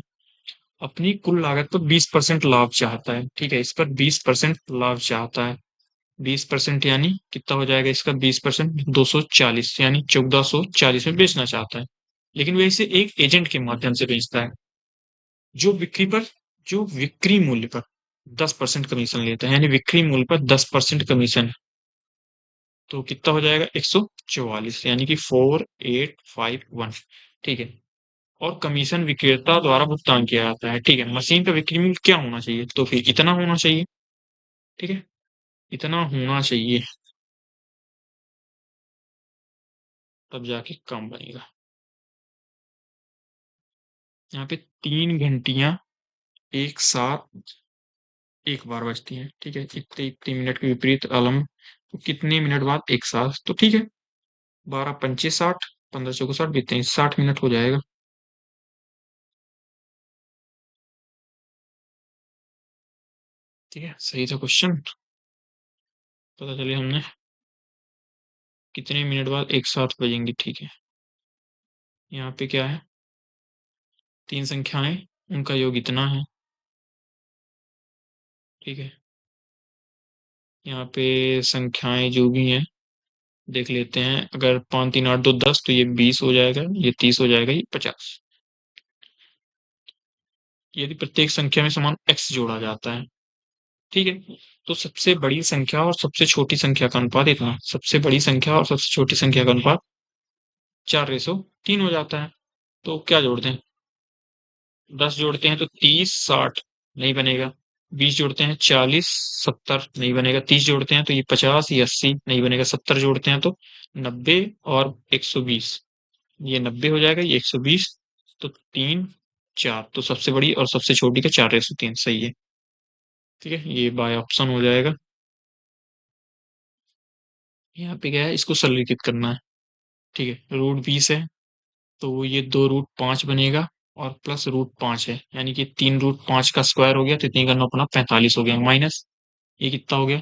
अपनी कुल लागत पर 20% लाभ चाहता है, ठीक है, इस पर 20% लाभ चाहता है। 20% यानी कितना हो जाएगा इसका, 20%, 240 यानी 1440 में बेचना चाहता है। लेकिन वह इसे एक एजेंट के माध्यम से बेचता है, जो बिक्री पर, जो बिक्री मूल्य पर 10% कमीशन लेता है, यानी बिक्री मूल्य पर 10% कमीशन। तो कितना हो जाएगा, 144 यानी कि 4851, ठीक है। और कमीशन विक्रेता द्वारा भुगतान किया जाता है, ठीक है। मशीन का बिक्री मूल्य क्या होना चाहिए, तो फिर इतना होना चाहिए, ठीक है, इतना होना चाहिए, तब जाके कम बनेगा। यहाँ पे 3 घंटियां एक साथ एक बार बजती हैं, ठीक है, इतने इतने मिनट के विपरीत अलम, तो कितने मिनट बाद एक साथ, तो ठीक है, 12, 25, 60, 15, 14, 60 बीतते हैं, 60 मिनट हो जाएगा। ठीक है, सही था क्वेश्चन, पता चले हमने कितने मिनट बाद एक साथ बजेंगे, ठीक है। यहाँ पे क्या है, 3 संख्याएं, उनका योग इतना है, ठीक है। यहाँ पे संख्याएं जो भी हैं देख लेते हैं, अगर 5, 3, 8, 2, 10, तो ये 20 हो जाएगा, ये 30 हो जाएगा, ये 50। यदि प्रत्येक संख्या में समान x जोड़ा जाता है, ठीक है, तो सबसे बड़ी संख्या और सबसे छोटी संख्या का अनुपात इतना, सबसे बड़ी संख्या और सबसे छोटी संख्या का अनुपात 4:3 हो जाता है। तो क्या जोड़ते हैं, 10 जोड़ते हैं तो 30, 60 नहीं बनेगा, 20 जोड़ते हैं 40, 70 नहीं बनेगा, 30 जोड़ते हैं तो ये 50, ये 80 नहीं बनेगा, 70 जोड़ते हैं तो 90 और 120, ये 90 हो जाएगा, ये 120, तो 3, 4, तो सबसे बड़ी और सबसे छोटी का 4:3 सही है, ठीक है, ये बाय ऑप्शन हो जाएगा। यहाँ पे क्या है, इसको सरलीकृत करना है, ठीक है, √20 है, तो ये 2√5 बनेगा, और प्लस √5 है, यानी कि 3√5 का स्क्वायर हो गया, तो इतनी करना अपना 45 हो गया, माइनस ये कितना हो गया,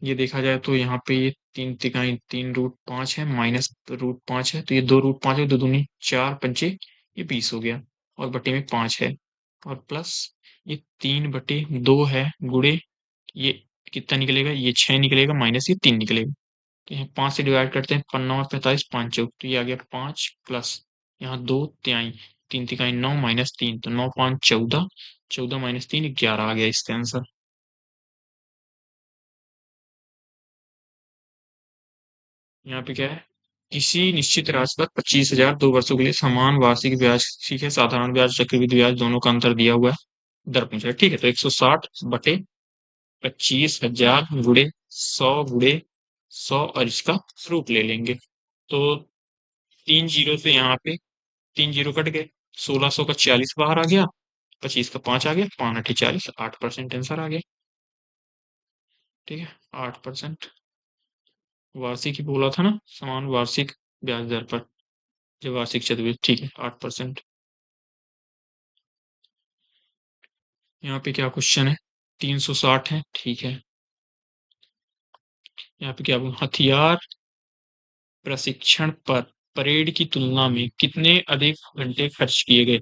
ये देखा जाए तो यहाँ पे ये 3 तिगाई 3√5 है, माइनस √5 है, तो ये 2√5 है, 2 दूनी 4, 5 ये 20 हो गया, और बटे में 5 है, और प्लस ये 3/2 है, गुणे ये कितना निकलेगा, ये 6 निकलेगा, माइनस ये 3 निकलेगा। तो यहाँ 5 से डिवाइड करते हैं, 5×9=45, 5 चौक, तो ये आ गया 5 प्लस यहाँ 2 तिहाई, 3 तिहाई 9 माइनस 3, तो 9×5=14, 14 माइनस 3 11 आ गया इसका आंसर। यहाँ पे क्या है, किसी निश्चित राशि पर 25,000 2 वर्षों के लिए समान वार्षिक ब्याज, ठीक है, साधारण ब्याज चक्रवृद्धि ब्याज दोनों का अंतर दिया हुआ है, दर पूछा है, ठीक है। तो 160/25,000 गुणे 100 और इसका रूप ले लेंगे। तो 3 जीरो से यहाँ पे 3 जीरो कट गए, 1600 का 40 बाहर आ गया, 25 का 5 आ गया, 5×8=40, 8% आंसर आ गया, ठीक है। 8% वार्षिक ही बोला था ना, समान वार्षिक ब्याज दर पर जब वार्षिक चक्रवृद्धि, ठीक है, 8%। यहाँ पे क्या क्वेश्चन है, 360 है, ठीक है। यहाँ पे क्या हथियार प्रशिक्षण पर परेड की तुलना में कितने अधिक घंटे खर्च किए गए,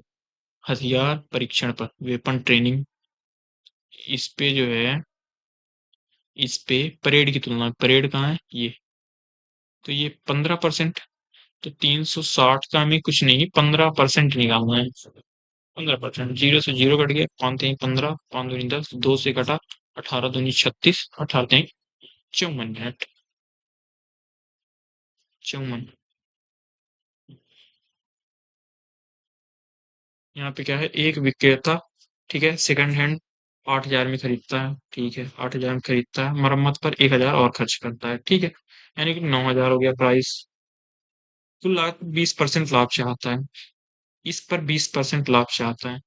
हथियार परीक्षण पर, वेपन ट्रेनिंग, इस पे जो है, इस पे परेड की तुलना, परेड कहाँ है ये, तो ये 15%। तो 360 का हमें कुछ नहीं, 15% निकालना है। 15%, जीरो से जीरो कट गया, 5×3=15, 5×2=10, 2 से कटा, 18×2=36, 18×3=54 मिनट, 54। यहाँ पे क्या है, एक विक्रेता, ठीक है, सेकंड हैंड 8,000 में खरीदता है, ठीक है, 8,000 में खरीदता है, मरम्मत पर 1,000 और खर्च करता है, ठीक है, यानी कि 9,000 हो गया प्राइस। कुल लागत 20% लाभ चाहता है, इस पर 20% लाभ चाहता है,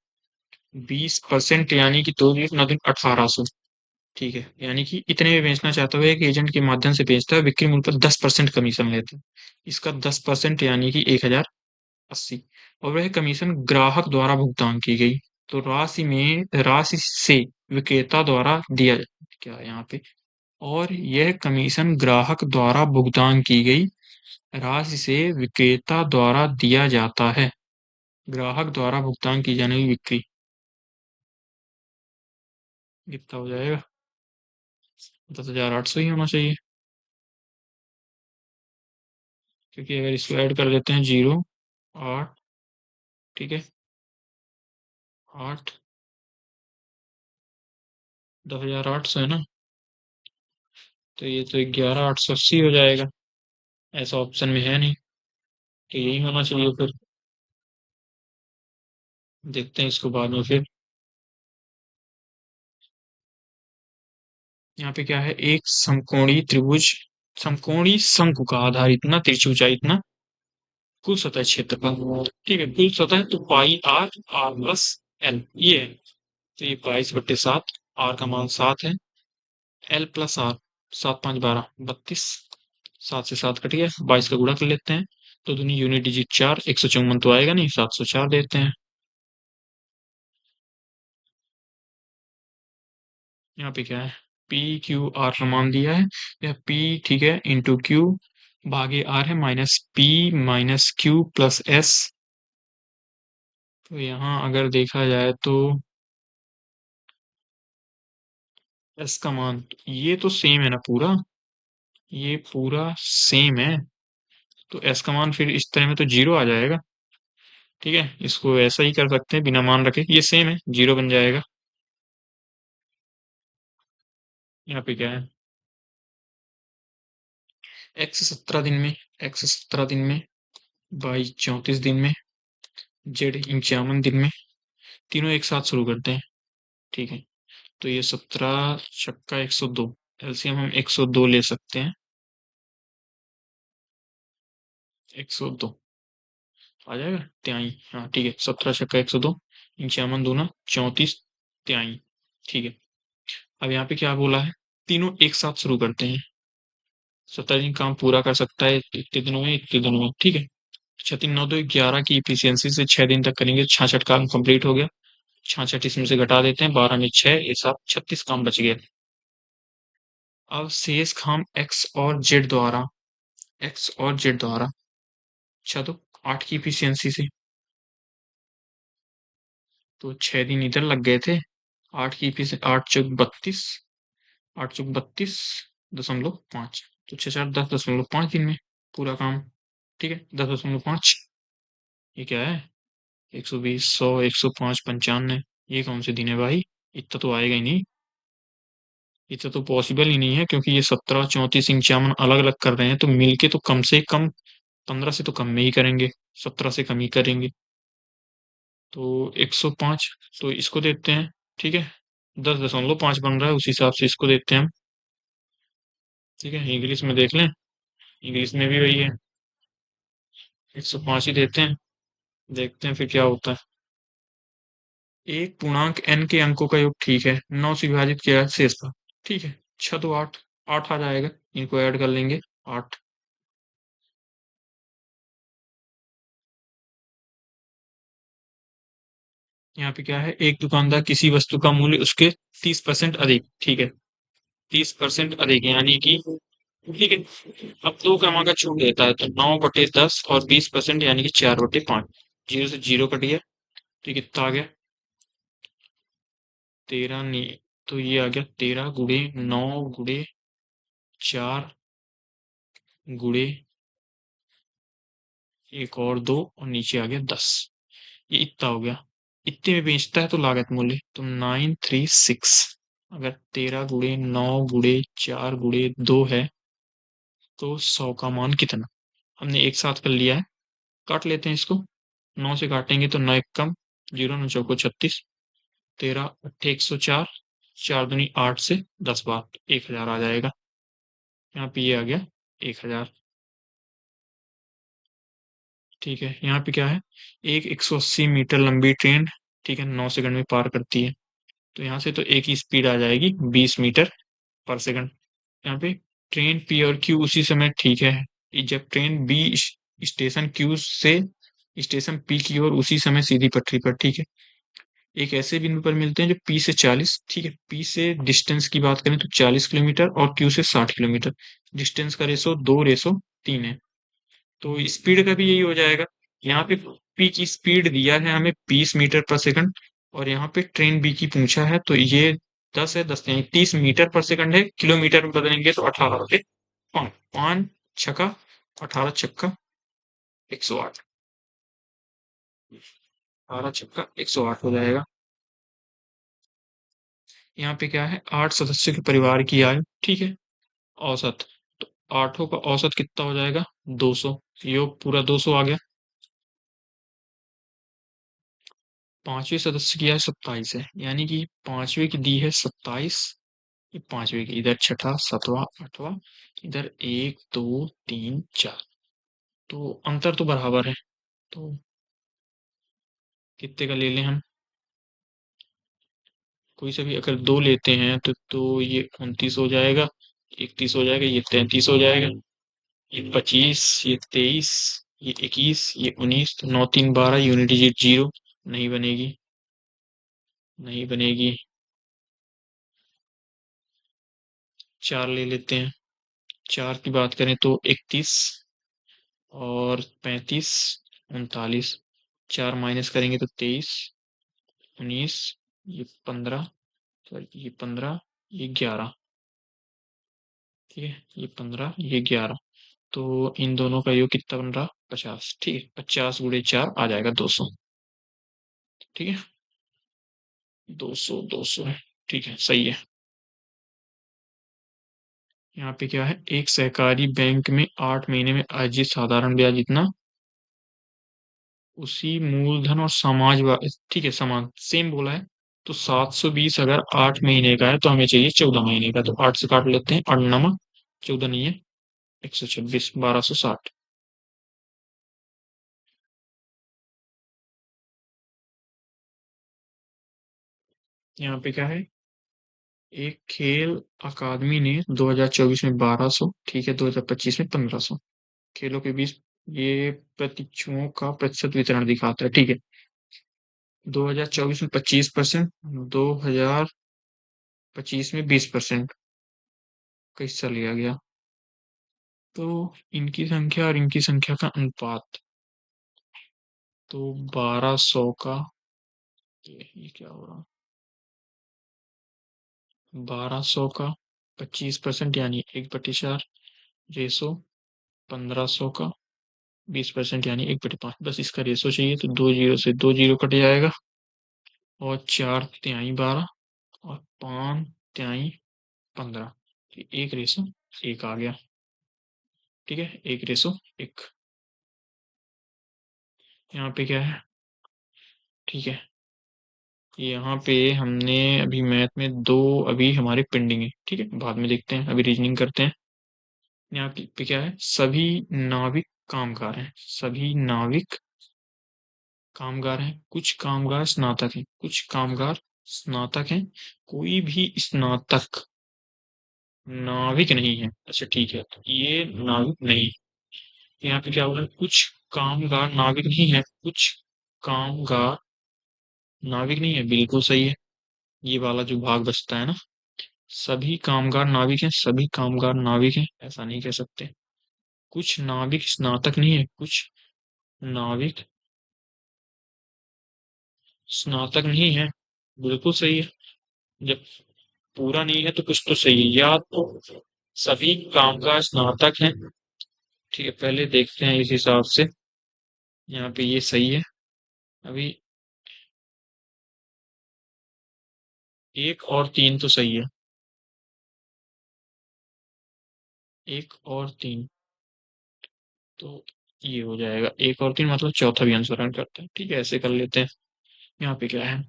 20% यानी कि 2×9=1800, ठीक है, यानी कि इतने में बेचना चाहता है, एक एजेंट के माध्यम से बेचता है, बिक्री मूल्य पर 10% कमीशन लेते हैं, इसका 10% यानी कि 1,080, और वह कमीशन ग्राहक द्वारा भुगतान की गई, तो राशि से विक्रेता द्वारा दिया जाता, क्या है यहाँ पे, और यह कमीशन ग्राहक द्वारा भुगतान की गई राशि से विक्रेता द्वारा दिया जाता है, ग्राहक द्वारा भुगतान की जाने वाली बिक्री, कितना हो जाएगा, 10,800 ही होना चाहिए, क्योंकि अगर इसको ऐड कर लेते हैं, 0 8, ठीक है, 8, 10,800 है ना, तो ये तो 11,880 हो जाएगा, ऐसा ऑप्शन में है नहीं, तो यही होना चाहिए फिर, देखते हैं इसको बाद में फिर। यहाँ पे क्या है, एक समकोणीय त्रिभुज, समकोणीय शंकु का आधार इतना, तिरछी ऊंचाई इतना, कुल सतह क्षेत्रफल, ठीक है, कुल सतह तो पाई आर, आर प्लस एल ये है, तो ये 22/7, आर का मान 7 है, एल प्लस आर, 7×5=12, 32, 7 से 7 कट गया, 22 का गुणा कर लेते हैं, तो दोनों यूनिट डिजिट 4, 154 तो आएगा नहीं, 704 देते हैं। यहाँ पे क्या है, पी क्यू आर का मान दिया है, यह पी, ठीक है, इंटू क्यू भागे आर है, minus P minus Q plus S, तो यहाँ अगर देखा जाए तो एस का मान, ये तो सेम है ना पूरा, ये पूरा सेम है, तो एस का मान फिर इस तरह में तो 0 आ जाएगा, ठीक है, इसको ऐसा ही कर सकते हैं बिना मान रखे, ये सेम है, 0 बन जाएगा। यहाँ पे क्या है, एक्स 17 दिन में, एक्स 17 दिन में, वाई 34 दिन में, जेड 51 दिन में, तीनों एक साथ शुरू करते हैं, ठीक है, तो ये 17×102, एलसीएम हम 102 ले सकते हैं, 102 आ जाएगा, त्याई, हाँ ठीक है, 17×102, 51×2 = 34, त्याई, ठीक है। अब यहाँ पे क्या बोला है, तीनों एक साथ शुरू करते हैं, 17 दिन काम पूरा कर सकता है इतने दिनों में, इतने दिनों में, ठीक है, 6×3=9, 11 की इफिशियंसी से 6 दिन तक करेंगे, 66 काम कंप्लीट हो गया, 66 इसमें से घटा देते हैं, 12 में 6, ये सब 36 काम बच गया। अब शेष काम एक्स और जेड द्वारा, अच्छा तो 8 की इफिशियंसी से, तो 6 दिन इधर लग गए थे, 8 की पी से 8 × 4 = 32, 8 × 32.5, तो 6 × 4 = 10.5 दिन में पूरा काम। ठीक है, 10.5। ये क्या है? 120, 100, 105, 95, ये कौन से दिन है भाई? इतना तो आएगा ही नहीं। इतना तो पॉसिबल ही नहीं है, क्योंकि ये 17, 34, 51 अलग अलग कर रहे हैं, तो मिलके तो कम से कम 15 से तो कम में ही करेंगे, 17 से कम ही करेंगे। तो 105, तो इसको देते हैं। ठीक है, 10.5 बन रहा है, उस हिसाब से इसको देते हैं हम। ठीक है, इंग्लिश में देख लें, इंग्लिश में भी वही है, 105 ही देते हैं। देखते हैं फिर क्या होता है। एक पूर्णांक n के अंकों का योग ठीक है, 9 से विभाजित किया है शेष भाग। ठीक है, 6 तो 8, 8 आ जाएगा, इनको ऐड कर लेंगे, 8। यहाँ पे क्या है, एक दुकानदार किसी वस्तु का मूल्य उसके 30% अधिक, ठीक है, 30% अधिक यानी कि, ठीक है, अब 2 का छूट देता है, तो 9/10 और 20% यानी कि 4/5। जीरो से जीरो कट गया, तो कितना आ गया? 13 नहीं, तो ये आ गया 13 × 9 × 4 × एक और 2, और नीचे आ गया 10। ये इतना हो गया। इतने में बेचता है तो लागत मूल्य तो 936। अगर 13 × 9 × 4 × 2 है, तो 100 का मान कितना? हमने एक साथ कर लिया है, काट लेते हैं इसको। 9 से काटेंगे तो 9 एक कम, 0 9 चौको 36, 13 8 104, 4 दूनी 8 से 10 बार 1000 आ जाएगा। यहाँ पे ये आ गया 1000। ठीक है, यहाँ पे क्या है, एक 180 मीटर लंबी ट्रेन, ठीक है, 9 सेकंड में पार करती है, तो यहाँ से तो एक ही स्पीड आ जाएगी 20 मीटर पर सेकंड। यहाँ पे ट्रेन पी और क्यू उसी समय, ठीक है, जब ट्रेन बी स्टेशन क्यू से स्टेशन पी की ओर उसी समय सीधी पटरी पर, ठीक है, एक ऐसे बिंदु पर मिलते हैं जो पी से 40, ठीक है, पी से डिस्टेंस की बात करें तो 40 किलोमीटर और क्यू से 60 किलोमीटर, डिस्टेंस का रेशो 2:3 है, तो स्पीड का भी यही हो जाएगा। यहाँ पे पी की स्पीड दिया है हमें 20 मीटर पर सेकंड, और यहाँ पे ट्रेन बी की पूछा है, तो ये 10 है, 10 यानी 30 मीटर पर सेकंड है, किलोमीटर में बदलेंगे तो 18/5, 5 छक्का 18 छक्का 108, 18 छक्का 108 हो जाएगा। यहाँ पे क्या है, 8 सदस्यों के परिवार की आयु, ठीक है, औसत, तो आठों का औसत कितना हो जाएगा? 200, योग पूरा 200 आ गया। पांचवें सदस्य की आयु 27 है, यानी कि पांचवें की दी है 27, ये पांचवें की, इधर छठा, सातवां, आठवां, इधर 1 2 3 4, तो अंतर तो बराबर है, तो कितने का ले लें हम? कोई सा भी अगर दो लेते हैं तो ये 29 हो जाएगा, 31 हो जाएगा, ये 33 हो जाएगा, ये 25, ये 23, ये 21, ये 19, तो 9 3 12, यूनिट डिजिट 0, नहीं बनेगी, नहीं बनेगी। 4 ले लेते हैं, 4 की बात करें तो 31 और 35, 39, 4 माइनस करेंगे तो 23, 19, ये 15, सॉरी ये 15, ये 11, ठीक है, ये 15, ये 11, तो इन दोनों का योग कितना बन रहा? 50, ठीक है, 50 × 4 आ जाएगा 200, ठीक है, 200 200, ठीक है, सही है। यहाँ पे क्या है, एक सहकारी बैंक में 8 महीने में अर्जित साधारण ब्याज इतना, उसी मूलधन और समाज, ठीक है, समान सेम बोला है, तो 720 अगर 8 महीने का है तो हमें चाहिए 14 महीने का, तो 8 से काट लेते हैं, 8 9 14 नहीं है, 126, 1260। यहाँ पे क्या है, एक खेल अकादमी ने 2024 में 1200, ठीक है, 2025 में 1500 खेलों के बीच ये प्रशिक्षुओं का प्रतिशत वितरण दिखाता है, ठीक है, 2024 में 25%, 2025 में 20% का हिस्सा लिया गया, तो इनकी संख्या और इनकी संख्या का अनुपात, तो 1200 का, ये क्या हो रहा, 1200 का 25% यानी 1/4 रेसो 1500 का 20% यानी 1/5। बस इसका रेसो चाहिए तो 2 जीरो से 2 जीरो कट जाएगा और 4 तिहाई 12 और 5 तिहाई 15। तो 1/1 आ गया। ठीक है, 1/1। यहाँ पे क्या है? ठीक है, यहाँ पे हमने अभी मैथ में दो अभी हमारे पेंडिंग है। ठीक है, बाद में देखते हैं, अभी रीजनिंग करते हैं। यहाँ पे क्या है? सभी नाविक कामगार हैं। सभी नाविक कामगार हैं। कुछ कामगार स्नातक हैं। कुछ कामगार स्नातक हैं। कोई भी स्नातक नाविक नहीं है। अच्छा ठीक है, तो ये नाविक नहीं। यहाँ पे क्या होगा? कुछ कामगार नाविक नहीं है। कुछ कामगार नाविक नहीं है, बिल्कुल सही है। ये वाला जो भाग बचता है ना, सभी कामगार नाविक हैं। सभी कामगार नाविक हैं ऐसा नहीं कह सकते। कुछ नाविक स्नातक नहीं है। कुछ नाविक स्नातक नहीं है, बिल्कुल सही है। जब पूरा नहीं है तो कुछ तो सही है, या तो सभी कामगार स्नातक हैं। ठीक है, पहले देखते हैं इस हिसाब से। यहाँ पे ये सही है। अभी 1 और 3 तो सही है। 1 और 3 तो ये हो जाएगा। 1 और 3 मतलब चौथा भी अनुसरण करते हैं। ठीक है, ऐसे कर लेते हैं। यहाँ पे क्या है?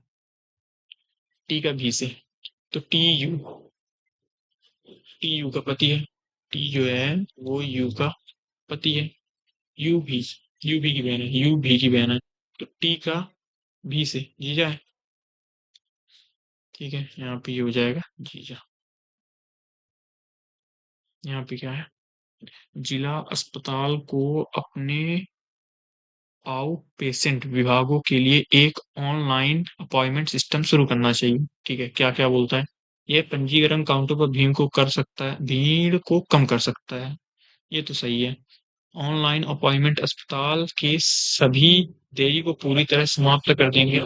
टी का भी से, तो टी यू का पति है। टी जो है वो यू का पति है। यू भी यू भी की बहन है। यू भी की बहन है। तो टी का भी से जीजा है। ठीक है, यहाँ पे ये हो जाएगा जीजा। यहाँ पे क्या है? जिला अस्पताल को अपने आउट पेशेंट विभागों के लिए एक ऑनलाइन अपॉइंटमेंट सिस्टम शुरू करना चाहिए। ठीक है, क्या क्या बोलता है? यह पंजीकरण काउंटर पर भीड़ को कम कर सकता है। ये तो सही है। ऑनलाइन अपॉइंटमेंट अस्पताल के सभी देरी को पूरी तरह समाप्त कर देंगे।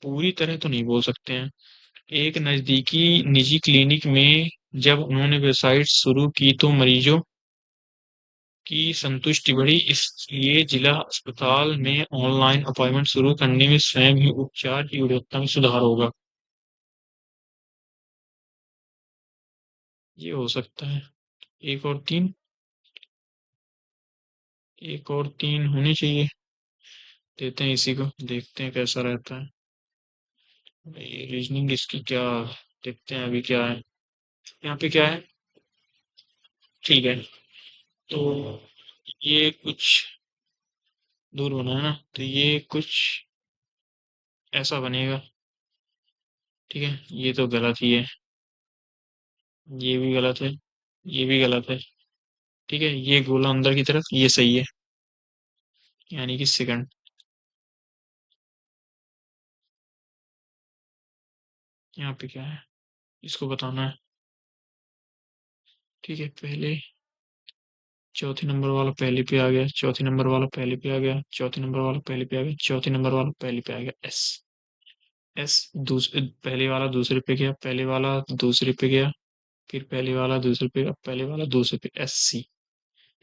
पूरी तरह तो नहीं बोल सकते हैं। एक नजदीकी निजी क्लिनिक में जब उन्होंने वेबसाइट शुरू की तो मरीजों की संतुष्टि बढ़ी। इसलिए जिला अस्पताल में ऑनलाइन अपॉइंटमेंट शुरू करने में स्वयं ही उपचार की गुणवत्ता में सुधार होगा। ये हो सकता है। 1 और 3। 1 और 3 होने चाहिए। देते हैं इसी को, देखते हैं कैसा रहता है। ये रीजनिंग इसकी क्या, देखते हैं अभी क्या है। यहाँ पे क्या है? ठीक है, तो ये कुछ दूर बना है ना, तो ये कुछ ऐसा बनेगा। ठीक है, ये तो गलत ही है। ये भी गलत है। ये भी गलत है। ठीक है, ये गोला अंदर की तरफ, ये सही है, यानी कि सेकंड। यहाँ पे क्या है? इसको बताना है। ठीक है, पहले चौथे नंबर वाला पहले पे आ गया। चौथे नंबर वाला पहले पे आ गया। चौथे नंबर वाला पहले पे आ गया। चौथे नंबर वाला पहले पे आ गया। एस। एस दूसरे, पहले वाला दूसरे पे गया। पहले वाला दूसरे पे गया। फिर पहले वाला दूसरे पे, अब पहले वाला दूसरे पे। S C.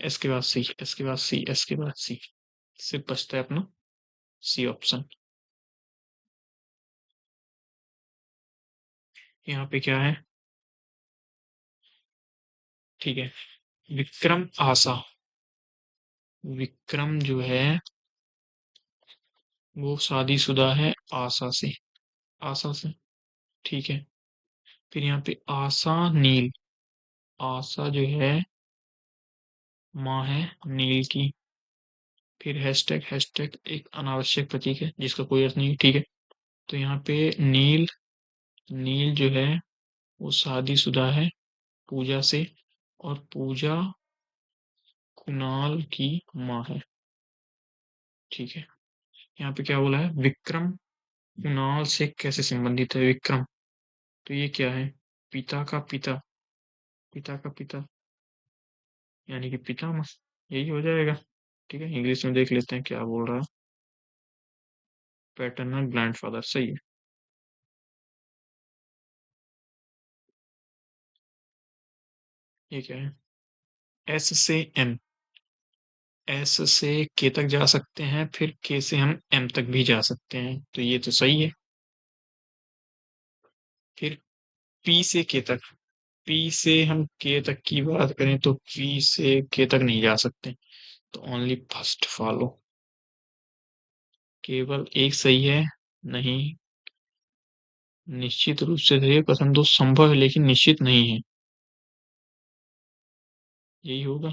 एस के बाद सी, एस के बाद सी, एस के बाद सी। सिर्फ बचता है अपना सी ऑप्शन। यहाँ पे क्या है? ठीक है, विक्रम आशा। विक्रम जो है वो शादीशुदा है आशा से। आशा से। ठीक है, फिर यहाँ पे आशा नील। आशा जो है माँ है नील की। फिर हैशटैग। हैशटैग एक अनावश्यक प्रतीक है जिसका कोई अर्थ नहीं है। ठीक है, तो यहाँ पे नील, नील जो है वो शादीशुदा है पूजा से, और पूजा कुणाल की माँ है। ठीक है, यहाँ पे क्या बोला है? विक्रम कुणाल से कैसे संबंधित है? विक्रम, तो ये क्या है? पिता का पिता। पिता का पिता यानी कि पितामह, यही हो जाएगा। ठीक है, इंग्लिश में देख लेते हैं क्या बोल रहा है। पैटर्नल ग्रैंडफादर, सही है। ये क्या है? एस से एम, एस से के तक जा सकते हैं, फिर के से हम एम तक भी जा सकते हैं, तो ये तो सही है। फिर पी से के तक, पी से हम के तक की बात करें तो पी से के तक नहीं जा सकते, तो ओनली फर्स्ट फॉलो। केवल एक सही है? नहीं, निश्चित रूप से सही है, कथन तो संभव है लेकिन निश्चित नहीं है, यही होगा।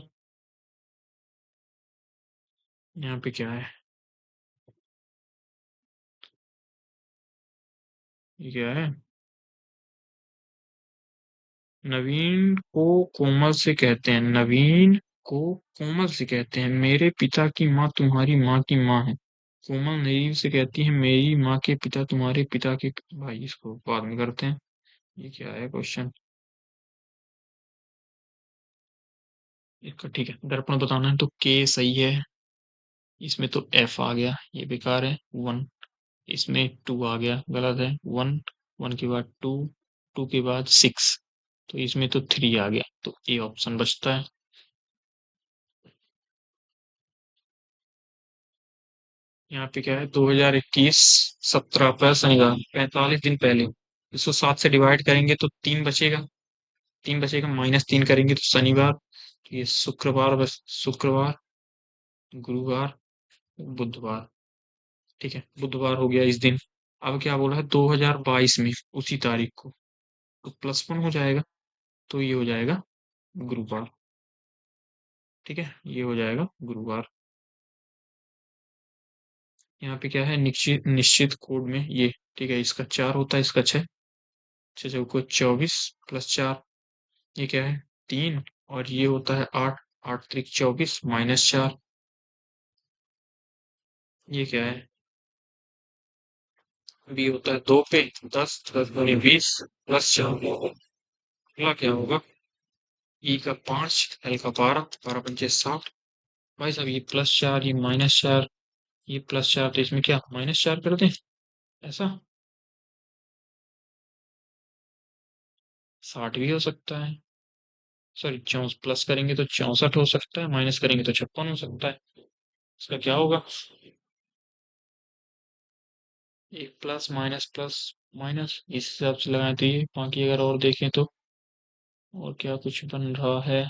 यहाँ पे क्या है? ये क्या है? नवीन को कोमल से कहते हैं, नवीन को कोमल से कहते हैं, मेरे पिता की माँ तुम्हारी माँ की माँ है। कोमल नवीन से कहती है मेरी माँ के पिता तुम्हारे पिता के। भाई इसको बाद में करते हैं। ये क्या है क्वेश्चन? इसका ठीक है, दर्पण बताना है तो के सही है। इसमें तो एफ आ गया, ये बेकार है। वन, इसमें टू आ गया, गलत है। वन, वन के बाद टू, टू के बाद सिक्स, तो इसमें तो थ्री आ गया, तो ए ऑप्शन बचता है। यहाँ पे क्या है? 2021 17 अप्रैल शनिवार, 45 दिन पहले। इसको 7 से डिवाइड करेंगे तो तीन बचेगा, तीन बचेगा, -3 करेंगे तो शनिवार, तो ये शुक्रवार बस, शुक्रवार, गुरुवार, बुधवार। ठीक है, बुधवार हो गया इस दिन। अब क्या बोला है? 2022 में उसी तारीख को, तो +1 हो जाएगा, तो ये हो जाएगा गुरुवार। ठीक है, ये हो जाएगा गुरुवार। यहाँ पे क्या है? निश्चित, निश्चित कोड में ये, ठीक है, इसका 4 होता है, इसका 6, 6 चौको 24 +4, ये क्या है? 3, और ये होता है 8, 8 × 3 = 24 -4, ये क्या है? बी होता है 2 पे 10, 10 × 20 +4, अगला क्या होगा? ई का 5, एल का 12, 12×5 = 60। भाई साहब ये +4, ये -4, ये +4, तो इसमें क्या -4 कर दें? ऐसा 60 भी हो सकता है। सॉरी, चौस प्लस करेंगे तो 64 हो सकता है, माइनस करेंगे तो 56 हो सकता है। इसका क्या होगा? एक प्लस माइनस इस हिसाब से लगाए तो ये, बाकी अगर और देखें तो और क्या कुछ बन रहा है?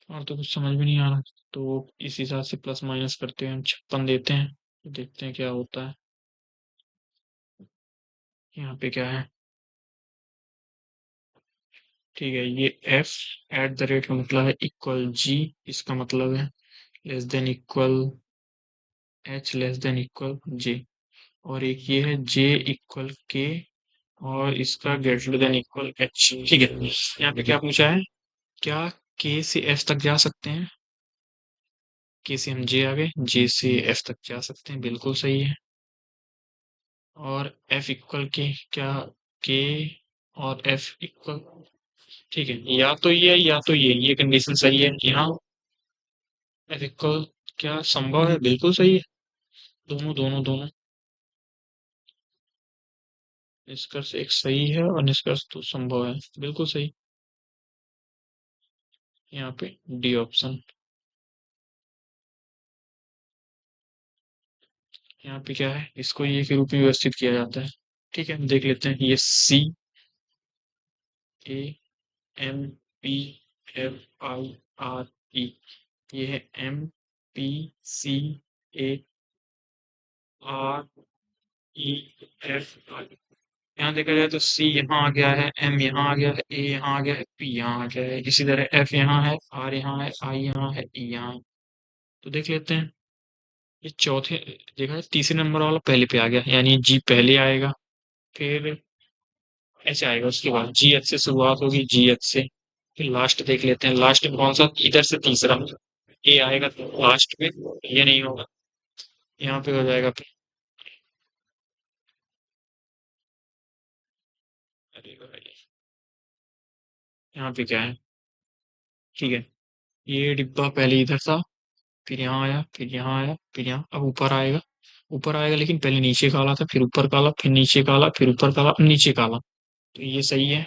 और तो कुछ समझ में नहीं आ रहा, तो इस हिसाब से प्लस माइनस करते हैं, हम 56 देते हैं, तो देखते हैं क्या होता है। यहाँ पे क्या है? ठीक है, ये एफ @ का मतलब है इक्वल जी, इसका मतलब है less than equal H, less than equal J, और एक ये है जे इक्वल के, और इसका ग्रेटर देन इक्वल एच। ठीक है, यहाँ पे क्या पूछा है? क्या के से एफ तक जा सकते हैं? के से हम जे आ गए, जे से एफ तक जा सकते हैं, बिल्कुल सही है। और एफ इक्वल के क्या? के और एफ इक्वल, ठीक है, या तो ये या तो ये कंडीशन सही है। यहाँ एफ इक्वल क्या संभव है? बिल्कुल सही है, दोनों दोनों दोनों। निष्कर्ष एक सही है और निष्कर्ष तो संभव है, बिल्कुल सही। यहाँ पे डी ऑप्शन। यहाँ पे क्या है? इसको ये के रूप में व्यवस्थित किया जाता है। ठीक है, देख लेते हैं। ये CAMPFIRE, ये है MPCAREFI। यहाँ देखा जाए तो सी यहाँ आ गया है, एम यहाँ आ गया है, ए यहाँ आ गया है, पी यहाँ आ गया है, इसी तरह एफ यहाँ है, आर यहाँ है, आई यहाँ है, ई यहाँ है। तो देख लेते हैं। ये चौथे, देखा है तीसरे नंबर वाला पहले पे आ गया, यानी जी पहले आएगा, फिर एच आएगा, उसके बाद जी एच से शुरुआत होगी, जी एच से। फिर लास्ट देख लेते हैं, लास्ट में कौन सा, इधर से तीसरा ए आएगा तो लास्ट में, ये नहीं होगा, यहाँ पे हो जाएगा फिर। अरे भाई, यहाँ पे क्या है? ठीक है, ये डिब्बा पहले इधर था, फिर यहाँ आया, फिर यहाँ आया, फिर यहाँ, अब ऊपर आएगा लेकिन पहले नीचे काला था, फिर ऊपर काला, फिर नीचे काला, फिर ऊपर काला, अब नीचे काला। तो ये सही है।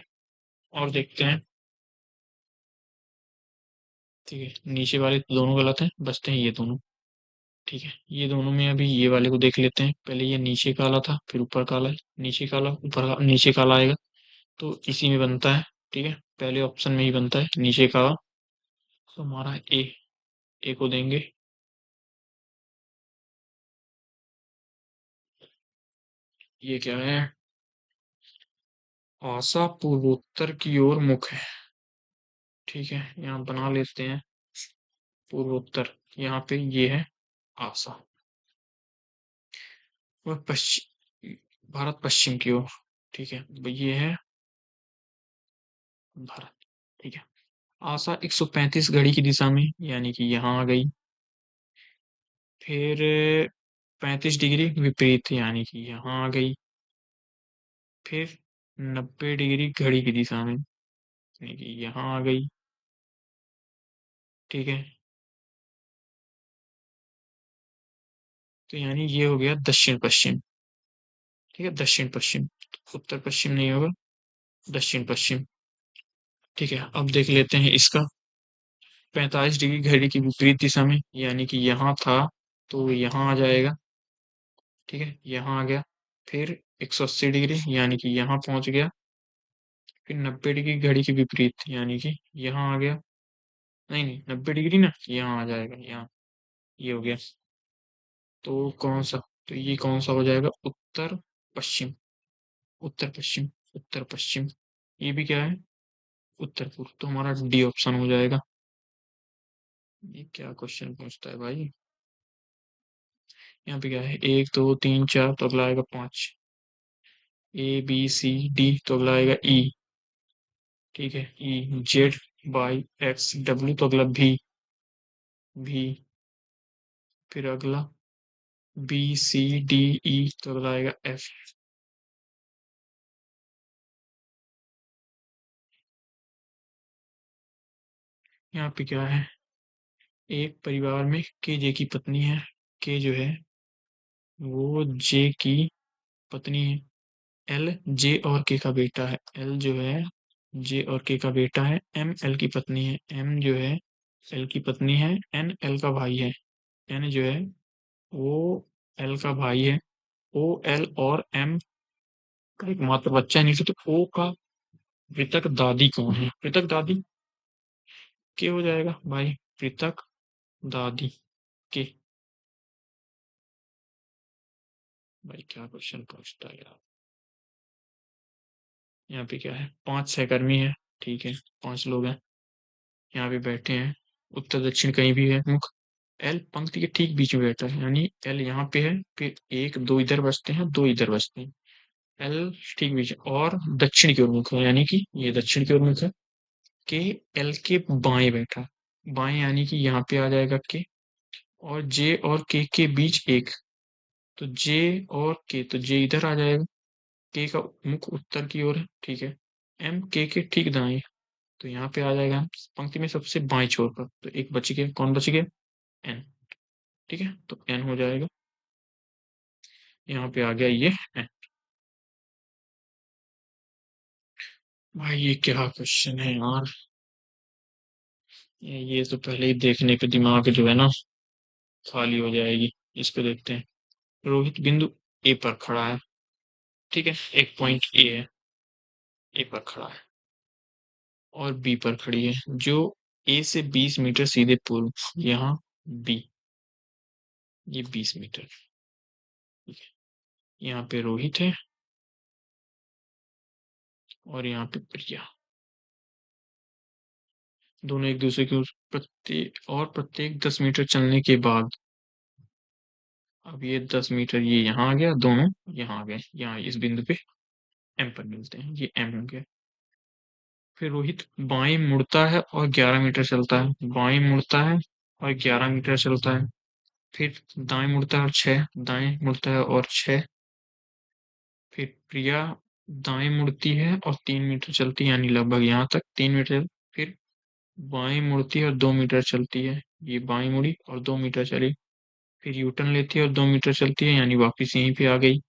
और देखते हैं। ठीक है, नीचे वाले तो दोनों गलत हैं, बचते हैं ये दोनों। ठीक है, ये दोनों में अभी ये वाले को देख लेते हैं। पहले ये नीचे काला था, फिर ऊपर काला है, नीचे काला, नीचे काला आएगा। तो इसी में बनता है। ठीक है, पहले ऑप्शन में ही बनता है नीचे काला। तो हमारा ए को देंगे। ये क्या है? आशा पूर्वोत्तर की ओर मुख है। ठीक है, यहाँ बना लेते हैं पूर्वोत्तर। यहाँ पे ये है आशा। वह पश्चिम, भारत पश्चिम की ओर। ठीक है, ये है भारत। ठीक है, आशा 135 घड़ी की दिशा में, यानी कि यहाँ आ गई। फिर 35 डिग्री विपरीत, यानी कि यहाँ आ गई। फिर 90 डिग्री घड़ी की दिशा में, यानी कि यहाँ आ गई। ठीक है, तो यानी ये हो गया दक्षिण पश्चिम। ठीक है, दक्षिण पश्चिम। उत्तर पश्चिम नहीं होगा, दक्षिण पश्चिम। ठीक है, अब देख लेते हैं इसका। 45 डिग्री घड़ी की विपरीत दिशा में, यानी कि यहाँ था, तो यहाँ आ जाएगा। ठीक है, यहाँ आ गया। फिर 180 डिग्री, यानी कि यहाँ पहुंच गया। फिर 90 डिग्री घड़ी के विपरीत, यानी कि यहाँ आ गया। नहीं नहीं, 90 डिग्री ना, यहाँ आ जाएगा, यहाँ। ये हो गया। तो कौन सा? तो ये कौन सा हो जाएगा? उत्तर पश्चिम। उत्तर पश्चिम, उत्तर पश्चिम। ये भी क्या है? उत्तर पूर्व। तो हमारा डी ऑप्शन हो जाएगा। ये क्या क्वेश्चन पूछता है भाई? यहाँ पे क्या है? 1 2 3 4, तो अगला आएगा 5। ABCD, तो अगला आएगा ई। ठीक है, ई। ZYXW, तो अगला भी। फिर अगला BCDE, तो अगला आएगा एफ। यहाँ पे क्या है? एक परिवार में के जे की पत्नी है। के जो है वो जे की पत्नी है। एल जे और के का बेटा है। एल जो है जे और के का बेटा है। एम एल की पत्नी है। एम जो है एल की पत्नी है। एन एल का भाई है। एन जो है वो एल का भाई है। ओ एल और एम का एक मात्र बच्चा है नीचे। तो ओ का पृथक दादी कौन है? पृथक दादी के हो जाएगा भाई। पृथक दादी के। भाई क्या क्वेश्चन पूछता है यार। यहाँ पे क्या है? 5 सहकर्मी है। ठीक है, 5 लोग हैं, यहाँ पे बैठे हैं। उत्तर दक्षिण कहीं भी है मुख। एल पंक्ति के ठीक बीच में बैठा है, यानी एल यहाँ पे है, फिर 1 2 इधर बचते हैं, 2 इधर बचते हैं। एल ठीक बीच और दक्षिण की ओर मुख है, यानी कि ये दक्षिण की ओर मुख है। के एल के बाएं बैठा है। बाएं यानी कि यहाँ पे आ जाएगा के। और जे और के बीच एक। तो जे और के, तो जे इधर आ जाएगा। के का मुख उत्तर की ओर है। ठीक है, एम के ठीक दाएं। तो यहाँ पे आ जाएगा पंक्ति में सबसे बाएं छोर पर। तो एक बच गया, कौन बच गया? एन। ठीक है, तो एन हो जाएगा। यहाँ पे आ गया ये एन। भाई ये क्या क्वेश्चन है यार? ये तो पहले ही देखने पे दिमाग जो है ना खाली हो जाएगी। इस पे देखते हैं। रोहित बिंदु ए पर खड़ा है। ठीक है, एक पॉइंट ए है, ए पर खड़ा है। और बी पर खड़ी है, जो ए से 20 मीटर सीधे पूर्व। यहाँ बी, ये 20 मीटर। ठीक है, यहाँ पे रोहित है और यहाँ पे प्रिया। दोनों एक दूसरे के प्रत्येक 10 मीटर चलने के बाद, अब ये 10 मीटर, ये यहाँ आ गया, दोनों यहाँ आ गए, यहाँ इस बिंदु पे एम पर मिलते हैं, ये एम हो गया। फिर रोहित बाएं मुड़ता है और 11 मीटर चलता है। बाएं मुड़ता है और 11 मीटर चलता है। फिर दाएं मुड़ता है और 6, दाएं मुड़ता है और 6। फिर प्रिया दाएं मुड़ती है और 3 मीटर चलती है, यानी लगभग यहाँ तक 3 मीटर। फिर बाएं मुड़ती है और 2 मीटर चलती है। ये बाईं मुड़ी और 2 मीटर चली, फिर यू टर्न लेती है और 2 मीटर चलती है, यानी वापिस यहीं पे आ गई,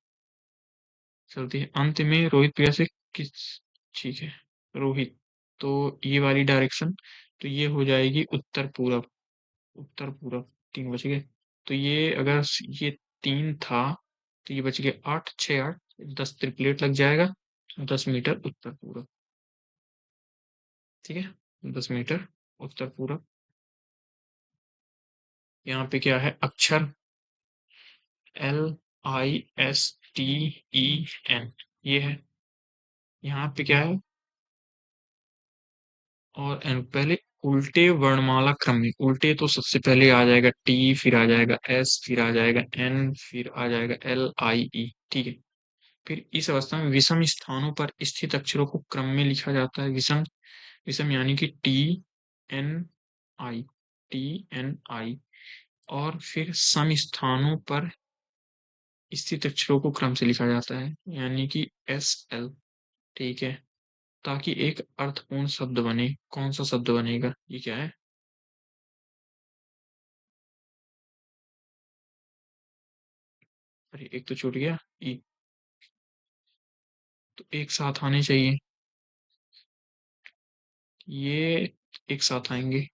चलती है। अंत में रोहित भैया से किस, ठीक है, रोहित, तो ये वाली डायरेक्शन, तो ये हो जाएगी उत्तर पूरब, उत्तर पूरब। 3 बज गए, तो ये अगर ये 3 था, तो ये बच गए 8, 6, 8, 10 ट्रिपलेट लग जाएगा, 10 मीटर उत्तर पूरब। ठीक है, 10 मीटर उत्तर पूरब। यहाँ पे क्या है, अक्षर LISTEN, ये है। यहाँ पे क्या है, और एन पहले उल्टे वर्णमाला क्रम में, उल्टे तो सबसे पहले आ जाएगा टी, फिर आ जाएगा एस, फिर आ जाएगा एन, फिर आ जाएगा LIE। ठीक है, फिर इस अवस्था में विषम स्थानों पर स्थित अक्षरों को क्रम में लिखा जाता है। विषम, विषम यानी कि TNI, TNI, और फिर सम स्थानों पर स्थित अक्षरों को क्रम से लिखा जाता है, यानी कि SL। ठीक है, ताकि एक अर्थपूर्ण शब्द बने। कौन सा शब्द बनेगा, ये क्या है, अरे एक तो छूट गया ई, तो एक साथ आने चाहिए, ये एक साथ आएंगे,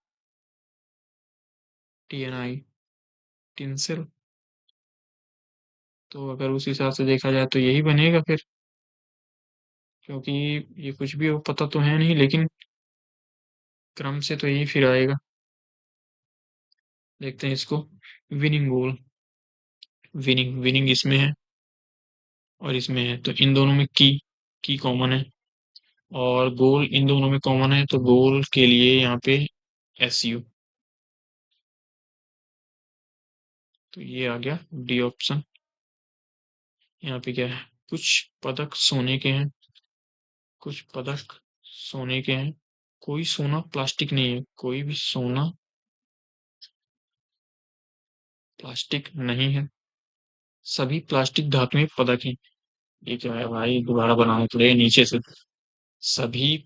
TNI, टिंसिल। तो अगर उस हिसाब से देखा जाए तो यही बनेगा फिर, क्योंकि ये कुछ भी हो पता तो है नहीं, लेकिन क्रम से तो यही फिर आएगा। देखते हैं इसको, विनिंग गोल, विनिंग, विनिंग इसमें है और इसमें है, तो इन दोनों में की कॉमन है, और गोल इन दोनों में कॉमन है, तो गोल के लिए यहाँ पे SU। तो ये आ गया डी ऑप्शन। यहाँ पे क्या है, कुछ पदक सोने के हैं, कुछ पदक सोने के हैं, कोई सोना प्लास्टिक नहीं है, कोई भी सोना प्लास्टिक नहीं है, सभी प्लास्टिक धातुएं पदक हैं। ये क्या है भाई, दोबारा बनाना पड़ेगा नीचे से। सभी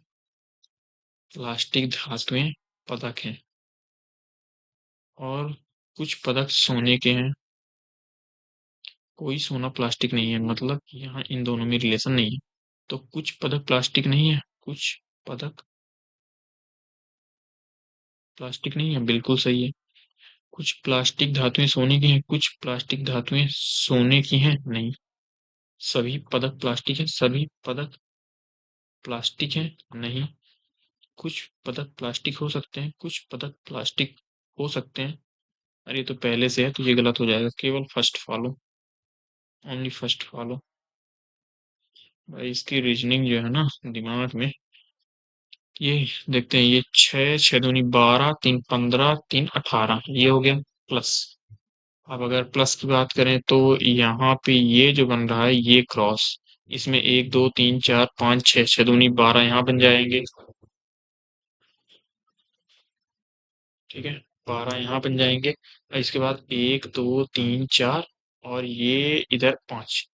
प्लास्टिक धातुएं पदक हैं, और कुछ पदक सोने के हैं, कोई सोना प्लास्टिक नहीं है, मतलब यहाँ इन दोनों में रिलेशन नहीं है। तो कुछ पदक प्लास्टिक नहीं है, कुछ पदक प्लास्टिक नहीं है, बिल्कुल सही है। कुछ प्लास्टिक धातुएं सोने की हैं, कुछ प्लास्टिक धातुएं सोने की हैं नहीं, सभी पदक प्लास्टिक है, सभी पदक प्लास्टिक है नहीं, कुछ पदक प्लास्टिक हो सकते हैं, कुछ पदक प्लास्टिक हो सकते हैं। अरे ये तो पहले से है, तो ये गलत हो जाएगा, केवल first follow, only first follow. भाई इसकी रीजनिंग जो है ना दिमाग में, ये देखते हैं, ये 6, 6 दूनी 12, 3 15, 3 18, ये हो गया प्लस। अब अगर प्लस की बात करें तो यहाँ पे ये जो बन रहा है ये क्रॉस, इसमें 1 2 3 4 5 6, 6 दूनी 12 यहाँ बन जाएंगे। ठीक है, 12 यहाँ बन जाएंगे, और इसके बाद 1 2 3 4, और ये इधर 5,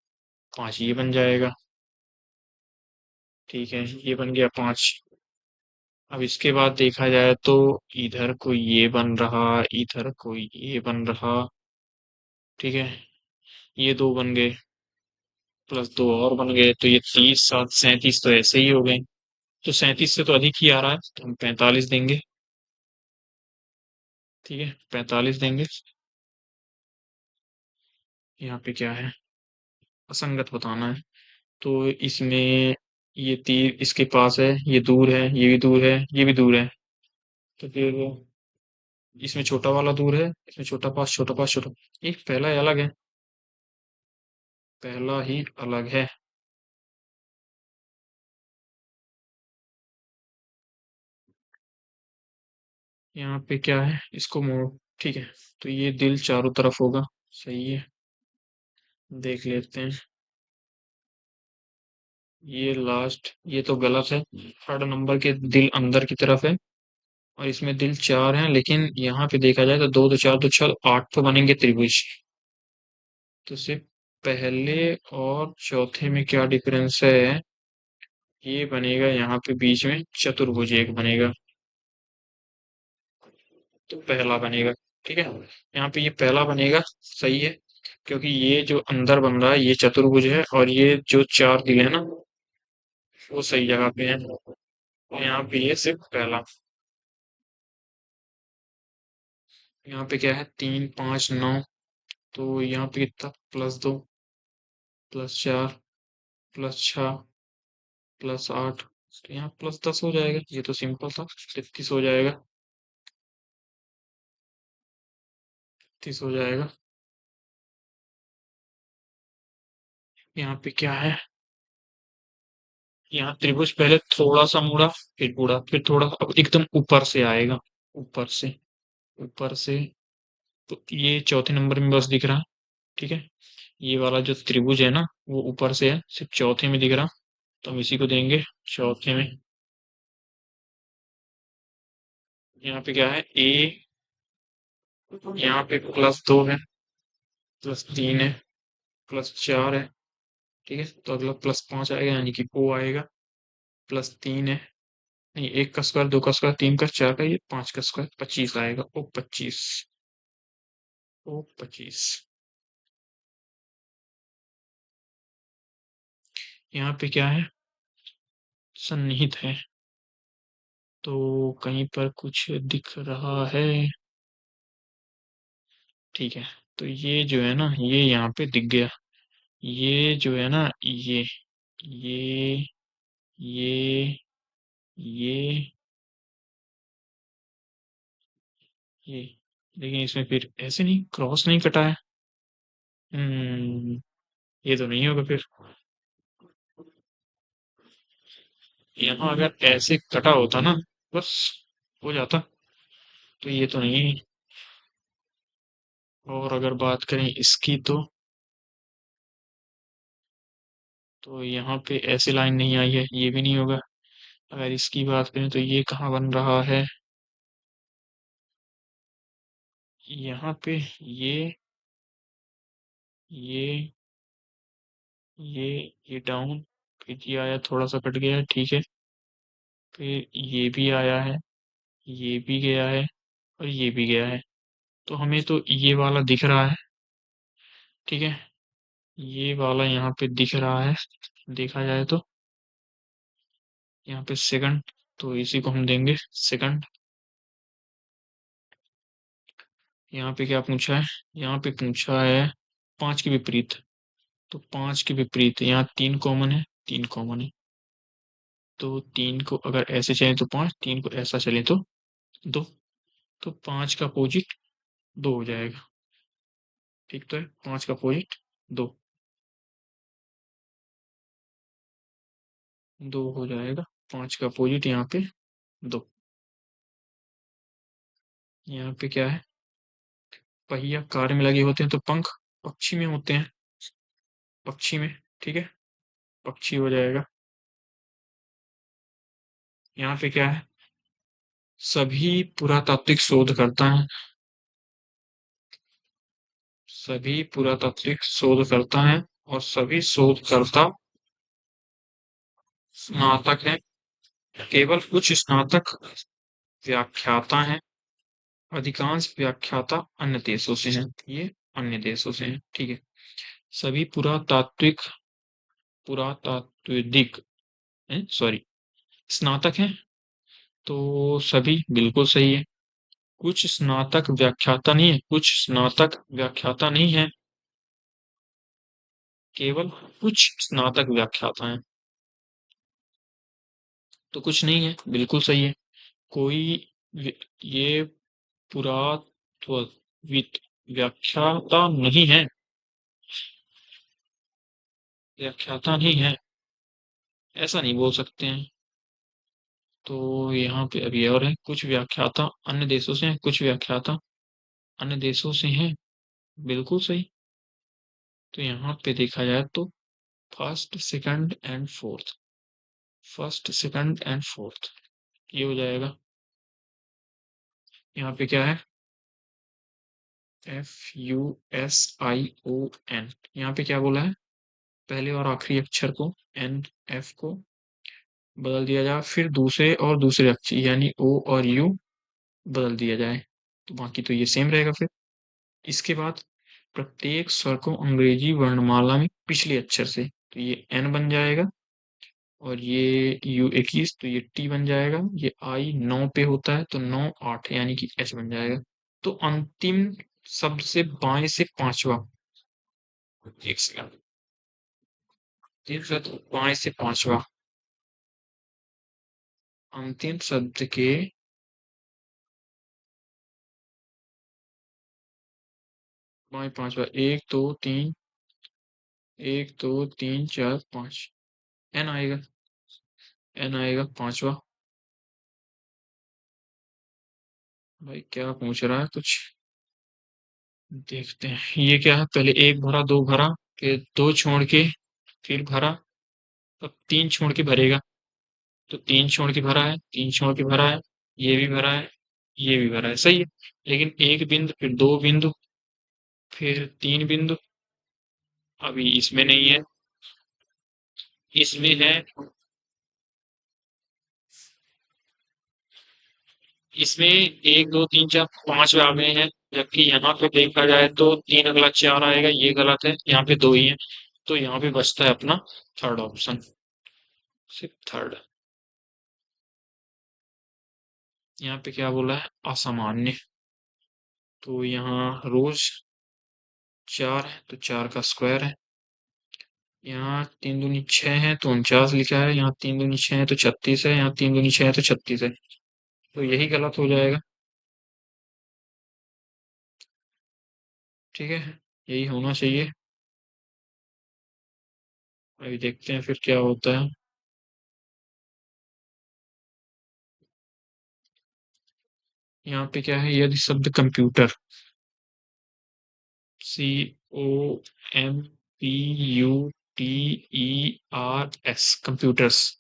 5 ये बन जाएगा। ठीक है, ये बन गया 5। अब इसके बाद देखा जाए तो इधर कोई ये बन रहा, इधर कोई ये बन रहा। ठीक है, ये 2 बन गए, प्लस 2 और बन गए, तो ये 30 7 37 तो ऐसे ही हो गए। तो 37 से तो अधिक ही आ रहा है, तो हम 45 देंगे। ठीक है, 45 देंगे। यहाँ पे क्या है, असंगत बताना है, तो इसमें ये तीर इसके पास है, ये दूर है, ये भी दूर है, ये भी दूर है, तो फिर इसमें छोटा वाला दूर है, इसमें छोटा पास, छोटा पास, छोटा, एक पहला ही अलग है, पहला ही अलग है। यहाँ पे क्या है, इसको मोड़, ठीक है, तो ये दिल चारों तरफ होगा, सही है, देख लेते हैं। ये लास्ट, ये तो गलत है, थर्ड नंबर के दिल अंदर की तरफ है, और इसमें दिल 4 हैं, लेकिन यहाँ पे देखा जाए तो 2 2 4 2 6 8 तो बनेंगे त्रिभुज। तो सिर्फ पहले और चौथे में क्या डिफरेंस है, ये बनेगा यहाँ पे बीच में चतुर्भुज एक बनेगा। तो पहला बनेगा। ठीक है, यहाँ पे ये पहला बनेगा, सही है, क्योंकि ये जो अंदर बन रहा है ये चतुर्भुज है और ये जो चार दिए हैं ना वो सही जगह पे है, तो यहाँ पे ये सिर्फ पहला। यहाँ पे क्या है, 3 5 9, तो यहाँ पे कितना, +2 +4 +6 +8, तो यहाँ +10 हो जाएगा, ये तो सिंपल था, 33 हो जाएगा, 33 हो जाएगा। यहाँ पे क्या है, यहाँ त्रिभुज पहले थोड़ा सा मुड़ा, फिर मुड़ा, फिर थोड़ा, अब एकदम ऊपर से आएगा, ऊपर से, ऊपर से, तो ये चौथे नंबर में बस दिख रहा है। ठीक है, ये वाला जो त्रिभुज है ना वो ऊपर से है, सिर्फ चौथे में दिख रहा, तो हम इसी को देंगे चौथे में। यहाँ पे क्या है, ए, यहाँ पे +2 है, +3 है, +4 है। ठीक है, तो अगला +5 आएगा, यानी कि ओ आएगा, +3 है, नहीं, एक का स्क्वायर, दो का स्क्वायर, तीन का, चार का, ये पांच का स्क्वायर, 25 आएगा, ओ 25, ओ 25। यहाँ पे क्या है, सन्निहित है, तो कहीं पर कुछ दिख रहा है। ठीक है, तो ये जो है ना ये यहाँ पे दिख गया, ये जो है ना ये ये ये ये, लेकिन इसमें फिर ऐसे नहीं, क्रॉस नहीं कटा है। ये तो नहीं होगा फिर, यहाँ अगर ऐसे कटा होता ना, बस हो जाता, तो ये तो नहीं। और अगर बात करें इसकी, तो यहाँ पे ऐसी लाइन नहीं आई है, ये भी नहीं होगा। अगर इसकी बात करें तो ये कहाँ बन रहा है, यहाँ पे ये ये ये डाउन, फिर ये आया, थोड़ा सा कट गया है, ठीक है, फिर ये भी आया है, ये भी गया है, और ये भी गया है, तो हमें तो ये वाला दिख रहा है। ठीक है, ये वाला यहाँ पे दिख रहा है, देखा जाए तो यहाँ पे सेकंड, तो इसी को हम देंगे सेकंड। यहाँ पे क्या पूछा है, यहाँ पे पूछा है 5 के विपरीत, तो 5 के विपरीत यहाँ 3 कॉमन है, 3 कॉमन है, तो 3 को अगर ऐसे चले तो 5, 3 को ऐसा चले तो 2, तो 5 का अपोजिट 2 हो जाएगा। ठीक तो है, 5 का अपोजिट 2, 2 हो जाएगा, 5 का अपोजिट यहाँ पे 2। यहाँ पे क्या है, पहिया कार में लगे होते हैं तो पंख पक्षी में होते हैं, पक्षी में। ठीक है, पक्षी हो जाएगा। यहाँ पे क्या है, सभी पुरातात्विक शोधकर्ता हैं, सभी पुरातात्विक शोधकर्ता हैं, और सभी शोधकर्ता स्नातक हैं, केवल कुछ स्नातक व्याख्याता हैं, अधिकांश व्याख्याता अन्य देशों से हैं, ये अन्य देशों से हैं। ठीक है, सभी पुरातात्विक सॉरी स्नातक हैं, तो सभी बिल्कुल सही है। कुछ स्नातक व्याख्याता नहीं है, कुछ स्नातक व्याख्याता नहीं है, केवल कुछ स्नातक व्याख्याता हैं, तो कुछ नहीं है, बिल्कुल सही है। कोई ये पुरातत्विक व्याख्याता नहीं है, व्याख्याता नहीं है, ऐसा नहीं बोल सकते हैं। तो यहाँ पे अभी और है, कुछ व्याख्याता अन्य देशों से हैं, कुछ व्याख्याता अन्य देशों से हैं, बिल्कुल सही। तो यहाँ पे देखा जाए तो first second and fourth, first second and fourth, ये हो जाएगा। यहाँ पे क्या है, FUSION, यहाँ पे क्या बोला है, पहले और आखिरी अक्षर को, एन एफ को बदल दिया जाए, फिर दूसरे और दूसरे अक्षर यानी ओ और यू बदल दिया जाए। तो बाकी तो ये सेम रहेगा फिर। इसके बाद प्रत्येक स्वर को अंग्रेजी वर्णमाला में पिछले अक्षर से, तो ये एन बन जाएगा, और ये यू 21, तो ये टी बन जाएगा। ये आई 9 पे होता है, तो 9 8 यानी कि एच बन जाएगा। तो अंतिम शब्द से बाएं से पांचवा, एक सेकंड, अंतिम शब्द बाएं से पांचवा, अंतिम शब्द के बाएं पांचवा, एक दो तीन चार पांच, एन आएगा, एन आएगा पांचवा। भाई क्या पूछ रहा है कुछ, देखते हैं। ये क्या है, पहले एक भरा, दो भरा, फिर दो छोड़ के, फिर भरा, अब तीन छोड़ के भरेगा। तो तीन छोड़ के भरा है, तीन छोड़ के भरा है, ये भी भरा है, ये भी भरा है, सही है। लेकिन एक बिंदु, फिर दो बिंदु, फिर तीन बिंदु, अभी इसमें नहीं है, इसमें है, इसमें एक दो तीन चार पांच आ गए हैं। जबकि यहाँ पे देखा जाए तो तीन अगला चार आएगा, ये गलत है, यहाँ पे दो ही है। तो यहाँ पे बचता है अपना थर्ड ऑप्शन, सिर्फ थर्ड। यहाँ पे क्या बोला है, असामान्य। तो यहाँ रोज चार है, तो चार का स्क्वायर है। यहाँ तीन दूनी छह है, तो 49 लिखा है। यहाँ तीन दूनी छह है, तो 36 है। यहाँ तीन दूनी छह है, तो 36 है। तो यही गलत हो जाएगा। ठीक है, यही होना चाहिए। अभी देखते हैं फिर क्या होता है। यहाँ पे क्या है, यदि शब्द कंप्यूटर, COMPUTERS, कंप्यूटर्स,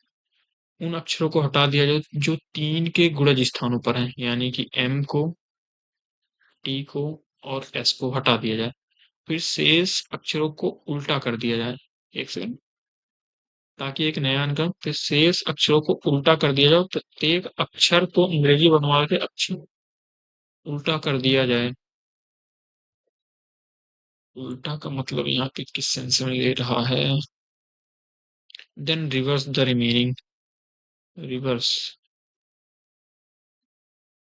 उन अक्षरों को हटा दिया जाए जो तीन के गुणज स्थानों पर हैं, यानी कि एम को, टी को और एस को हटा दिया जाए। फिर शेष अक्षरों को उल्टा कर दिया जाए। एक सेकंड, ताकि एक नया अंक, फिर शेष अक्षरों को उल्टा कर दिया जाए, प्रत्येक अक्षर को अंग्रेजी वर्णमाला के अक्षर उल्टा कर दिया जाए। उल्टा का मतलब यहाँ पे किस सेंस में ले रहा है, then reverse the remaining, reverse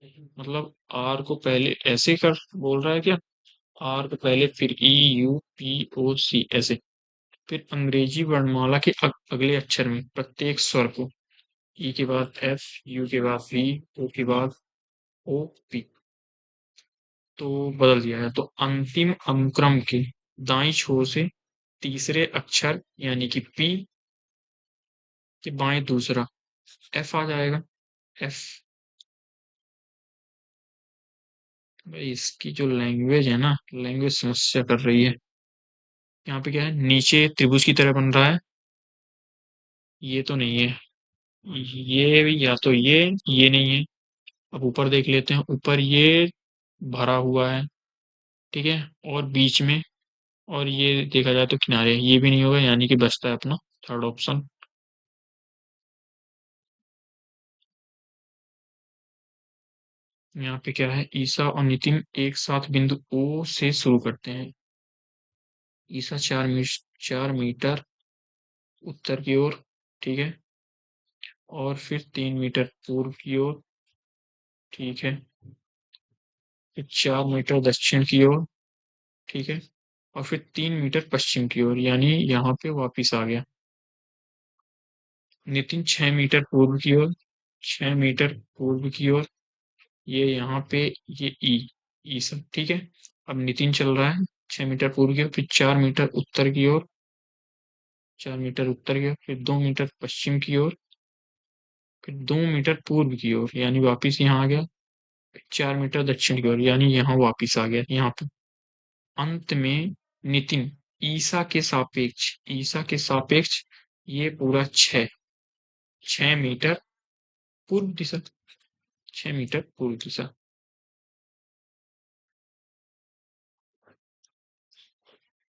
मतलब आर को पहले ऐसे कर बोल रहा है क्या, आर को पहले, फिर EUPOC ऐसे, फिर अंग्रेजी वर्णमाला के अगले अक्षर में प्रत्येक स्वर को, ई के बाद एफ, यू के बाद वी, ओ के बाद ओ पी, तो बदल दिया है। तो अंतिम अनुक्रम के दाईं छोर से तीसरे अक्षर यानी कि पी के बाएं दूसरा एफ आ जाएगा, एफ। भाई इसकी जो लैंग्वेज है ना, लैंग्वेज समस्या कर रही है। यहाँ पे क्या है, नीचे त्रिभुज की तरह बन रहा है, ये तो नहीं है, ये भी या तो ये नहीं है। अब ऊपर देख लेते हैं, ऊपर ये भरा हुआ है, ठीक है, और बीच में, और ये देखा जाए तो किनारे, ये भी नहीं होगा, यानी कि बचता है अपना थर्ड ऑप्शन। यहाँ पे क्या है, ईसा और नितिन एक साथ बिंदु ओ से शुरू करते हैं। ईसा 4 मीटर उत्तर की ओर, ठीक है, और फिर 3 मीटर पूर्व की ओर, ठीक है, फिर 4 मीटर दक्षिण की ओर, ठीक है, और फिर 3 मीटर पश्चिम की ओर, यानी यहाँ पे वापिस आ गया। नितिन 6 मीटर पूर्व की ओर, 6 मीटर पूर्व की ओर, ये यहाँ पे, ये ई सब, ठीक है। अब नितिन चल रहा है 6 मीटर पूर्व की ओर, फिर 4 मीटर उत्तर की ओर, 4 मीटर उत्तर की ओर, फिर 2 मीटर पश्चिम की ओर, फिर 2 मीटर पूर्व की ओर, यानी वापिस यहाँ आ गया, फिर 4 मीटर दक्षिण की ओर, यानी यहाँ वापिस आ गया यहाँ पे। अंत में नितिन ईसा के सापेक्ष ये पूरा 6 मीटर पूर्व दिशा, 6 मीटर पूर्व दिशा।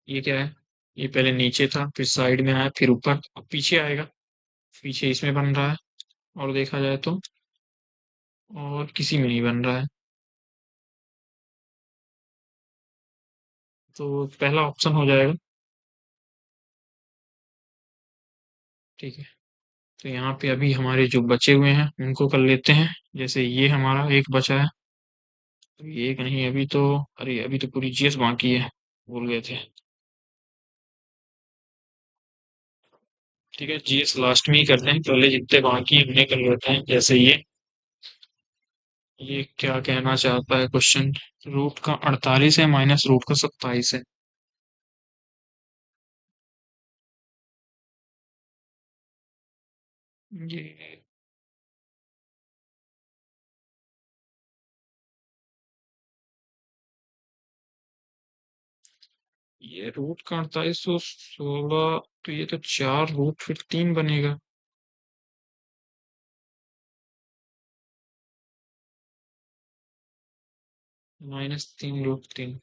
ये क्या है, ये पहले नीचे था, फिर साइड में आया, फिर ऊपर, अब पीछे आएगा, पीछे इसमें बन रहा है, और देखा जाए तो और किसी में नहीं बन रहा है। तो पहला ऑप्शन हो जाएगा। ठीक है। तो यहाँ पे अभी हमारे जो बचे हुए हैं उनको कर लेते हैं। जैसे ये हमारा एक बचा है। तो ये एक नहीं, अभी तो, अरे अभी तो पूरी जीएस बाकी है, भूल गए थे। ठीक है, जीएस लास्ट में ही करते हैं, पहले जितने बाकी हैं उन्हें कर लेते हैं। जैसे ये क्या कहना चाहता है क्वेश्चन? रूट का 48 है माइनस रूट का 27 है। ये ये रूट का 4816, तो ये तो चार रूट फिर तीन बनेगा। माइनस तीन रूट तीन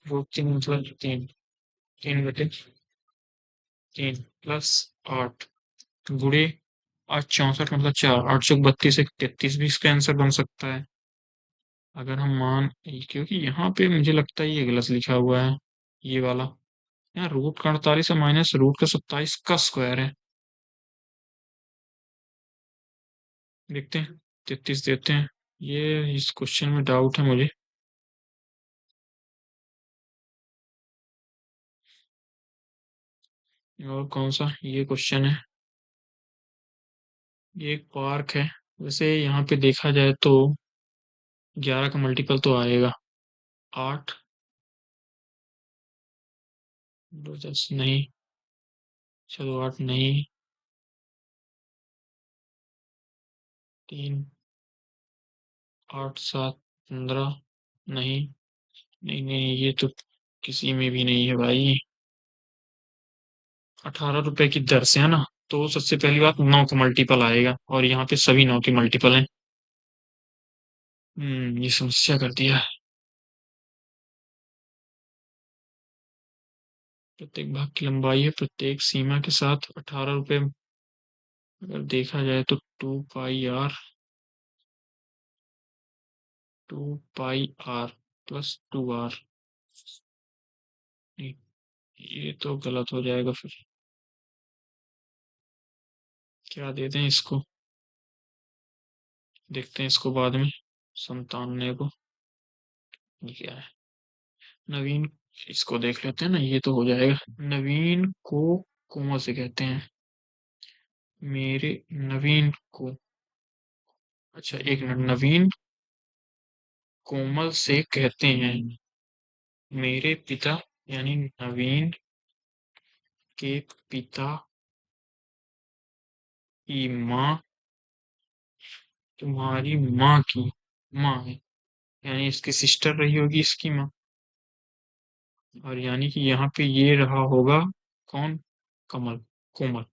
मतलब तीन, तीन बटे तीन प्लस आठ, गुणे आठ 64 मतलब चार, आठ चौक 32, एक 33 भी इसका आंसर बन सकता है। अगर हम क्योंकि यहाँ पे मुझे लगता है ये गलत लिखा हुआ है, ये वाला। यहाँ रूट का 48 है माइनस रूट का 27 का स्क्वायर है। देखते हैं, 33 देते हैं। ये इस क्वेश्चन में डाउट है मुझे। और कौन सा ये क्वेश्चन है? ये एक पार्क है। वैसे यहाँ पे देखा जाए तो 11 का मल्टीपल तो आएगा। आठ, दो दस नहीं, चलो आठ नहीं, तीन, आठ सात 15 नहीं, नहीं नहीं, ये तो किसी में भी नहीं है भाई। 18 रुपए की दर से है ना, तो सबसे पहली बात 9 का मल्टीपल आएगा और यहाँ पे सभी 9 के मल्टीपल हैं। ये समस्या कर दिया। प्रत्येक भाग की लंबाई है प्रत्येक सीमा के साथ 18 रुपए। अगर देखा जाए तो 2 pi R, 2 pi R plus 2 R. ये तो गलत हो जाएगा फिर। क्या दे दें इसको? देखते हैं इसको बाद में। संतानवे को, ये क्या है? नवीन, इसको देख लेते हैं ना, ये तो हो जाएगा। नवीन को कोमल से कहते हैं। मेरे नवीन को, अच्छा एक मिनट, नवीन कोमल से कहते हैं। मेरे पिता यानी नवीन के पिता की माँ तुम्हारी माँ की माँ है, यानी इसकी सिस्टर रही होगी इसकी माँ। और यानी कि यहाँ पे ये रहा होगा कौन? कमल, कोमल।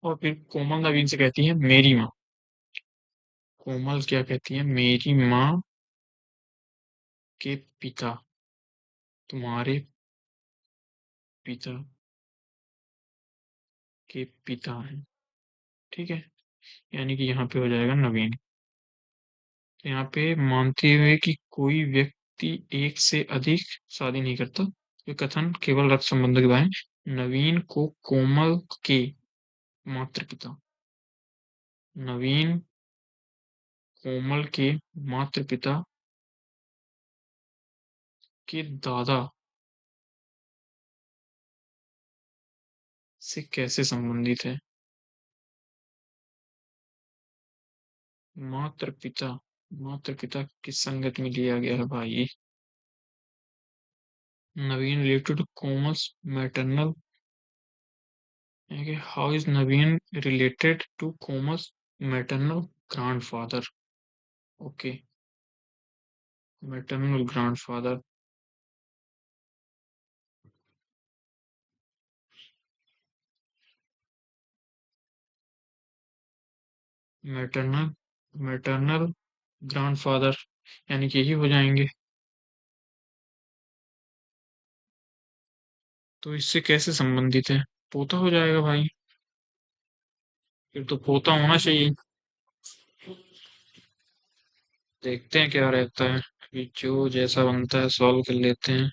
और फिर कोमल नवीन से कहती है मेरी माँ। कोमल क्या कहती है? मेरी माँ के पिता तुम्हारे पिता के पिता हैं। ठीक है, यानी कि यहाँ पे हो जाएगा नवीन। तो यहाँ पे मानते हुए कि कोई व्यक्ति एक से अधिक शादी नहीं करता, ये कथन केवल रक्त संबंधों के बारे में। नवीन को कोमल के मात्र पिता, नवीन कोमल के मात्र पिता के दादा से कैसे संबंधित है? मात्र पिता, मात्र पिता किस संगत में लिया गया है भाई? Naveen related to Komal's maternal, how is Naveen related to Komal's maternal grandfather? Okay, maternal grandfather. Maternal, maternal grandfather, यानी कि यही हो जाएंगे। तो इससे कैसे संबंधित है? पोता हो जाएगा भाई, फिर तो पोता होना चाहिए। देखते हैं क्या रहता है, अभी जो जैसा बनता है सॉल्व कर लेते हैं।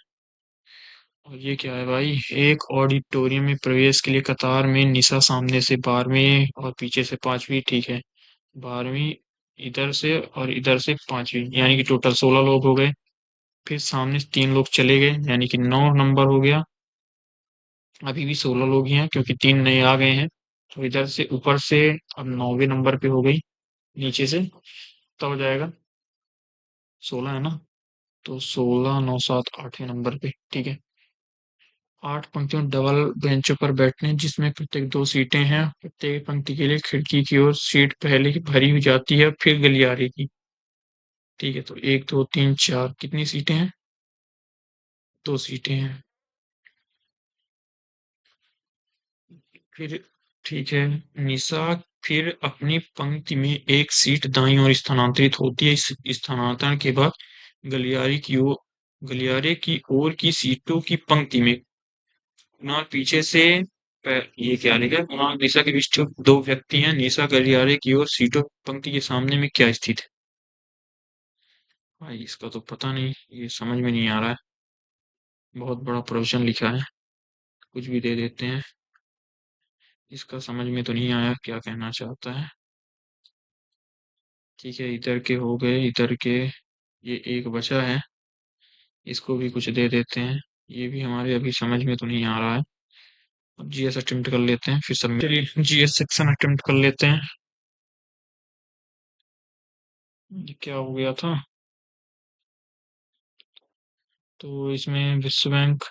और ये क्या है भाई? एक ऑडिटोरियम में प्रवेश के लिए कतार में निशा सामने से 12वीं और पीछे से 5वीं, ठीक है। 12वीं इधर से और इधर से 5वीं, यानी कि टोटल 16 लोग हो गए। फिर सामने से 3 लोग चले गए, यानी कि 9 नंबर हो गया। अभी भी 16 लोग ही हैं क्योंकि 3 नए आ गए हैं। तो इधर से ऊपर से अब 9वें नंबर पे हो गई, नीचे से तब हो जाएगा। 16 है ना? तो 16 9 7 8वें नंबर पे, ठीक है। 8 पंक्तियों डबल बेंचों पर बैठने, जिसमें प्रत्येक 2 सीटें हैं। प्रत्येक पंक्ति के लिए खिड़की की ओर सीट पहले ही भरी हो जाती है, फिर गलियारे की। ठीक है, तो 1 2 3 4 कितनी सीटें हैं? 2 सीटें हैं। फिर ठीक है, निशा फिर अपनी पंक्ति में एक सीट दाईं ओर स्थानांतरित होती है। इस स्थानांतरण के बाद गलियारे की ओर की सीटों की पंक्ति में कुणाल पीछे से ये क्या लिखा है? कुणाल निशा के बीच जो 2 व्यक्ति हैं। निशा गलियारे की ओर सीटों पंक्ति के सामने में क्या स्थित है? भाई इसका तो पता नहीं, ये समझ में नहीं आ रहा है। बहुत बड़ा प्रश्न लिखा है, कुछ भी दे देते हैं। इसका समझ में तो नहीं आया क्या कहना चाहता है। ठीक है, इधर के हो गए, इधर के। ये एक बचा है, इसको भी कुछ दे देते हैं। ये भी हमारे अभी समझ में तो नहीं आ रहा है। अब जीएस अटेम्प्ट कर लेते हैं, फिर सब चलिए जीएस सेक्शन अटेम्प्ट कर लेते हैं। ये क्या हो गया था? तो इसमें विश्व बैंक,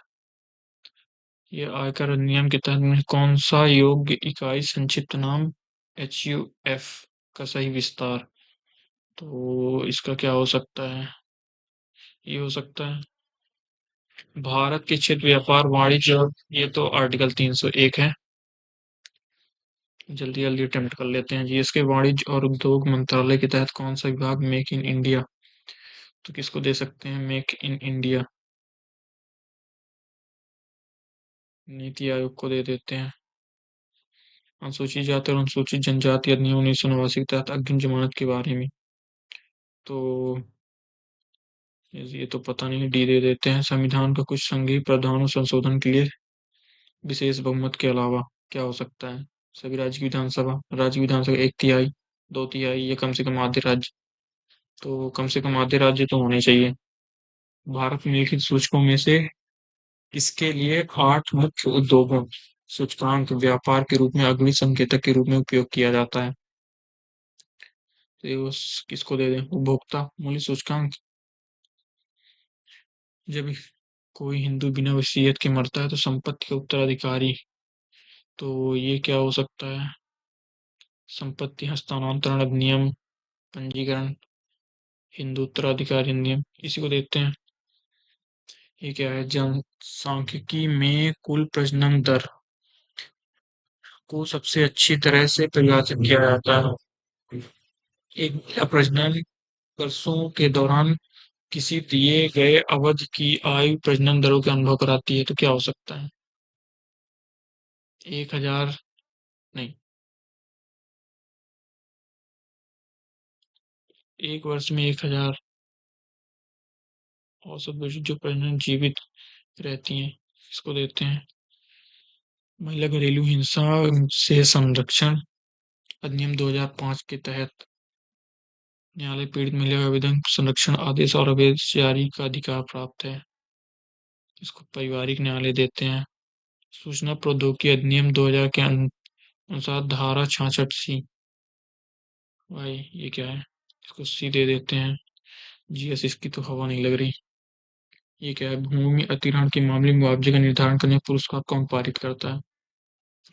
ये आयकर अधिनियम के तहत में कौन सा योग्य इकाई संक्षिप्त नाम HUF का सही विस्तार? तो इसका क्या हो सकता है? ये हो सकता है भारत के क्षेत्र व्यापार वाणिज्य, ये तो आर्टिकल 301 है। जल्दी जल्दी अटेम्प्ट कर लेते हैं। जीएस के वाणिज्य और उद्योग मंत्रालय के तहत कौन सा विभाग मेक इन इंडिया? तो किसको दे सकते हैं make in India? NITI Aayog को दे देते हैं। अनुसूचित जाति और अनुसूचित जनजाति अधिनियम 1989 के तहत अग्रिम जमानत के बारे में, तो ये तो पता नहीं, डी दे देते हैं। संविधान का कुछ संघीय प्रावधानों संशोधन के लिए विशेष बहुमत के अलावा क्या हो सकता है? सभी राज्य की विधानसभा 1/3, 2/3 या कम से कम आधे राज्य? तो कम से कम आधे राज्य तो होने चाहिए। भारत में लिखित सूचकों में से इसके लिए 8 मुख्य उद्योगों सूचकांक व्यापार के रूप में अग्रणी संकेतक के रूप में उपयोग किया जाता है। तो ये किसको दे दें? उपभोक्ता मूल्य सूचकांक। जब कोई हिंदू बिना वसीयत के मरता है तो संपत्ति का उत्तराधिकारी, तो ये क्या हो सकता है? संपत्ति हस्तांतरण अधिनियम, पंजीकरण, हिंदू उत्तराधिकारी अधिनियम, इसी को देते हैं। ये क्या है? जनसांख्यिकी में कुल प्रजनन दर को सबसे अच्छी तरह से परिभाषित किया जाता है। एक महिला प्रजनन वर्षों के दौरान किसी दिए गए अवधि की आयु प्रजनन दरों का अनुभव कराती है, तो क्या हो सकता है? 1000, नहीं, एक वर्ष में 1000 औसत बच्चे जो प्रजनन जीवित रहती हैं, इसको देते हैं। महिला घरेलू हिंसा से संरक्षण अधिनियम 2005 के तहत न्यायालय पीड़ित महिला का आवेदन संरक्षण आदेश और आदेश जारी का अधिकार प्राप्त है। इसको पारिवारिक न्यायालय देते हैं। सूचना प्रौद्योगिकी अधिनियम 2000 के अनुसार धारा 66C, भाई ये क्या है? इसको सी दे देते हैं। जीएस इसकी तो हवा नहीं लग रही। ये क्या है? भूमि अधिग्रहण के मामले में मुआवजे का निर्धारण करने पुरस्कार कौन पारित करता है?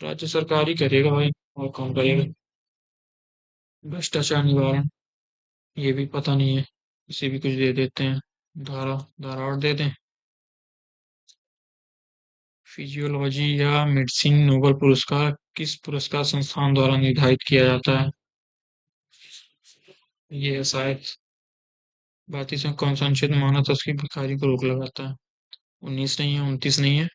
राज्य सरकार ही करेगा भाई, और कौन करेगा? भ्रष्टाचार निवारण, ये भी पता नहीं है, इसे भी कुछ दे देते हैं। धारा धारा और दे दें। फिजियोलॉजी या मेडिसिन नोबेल पुरस्कार किस पुरस्कार संस्थान द्वारा निर्धारित किया जाता है? ये है शायद भारतीय संघ कौन सा अनुच्छेद मानव तस्करी भिखारी को रोक लगाता है? 19 नहीं है, 29 नहीं है,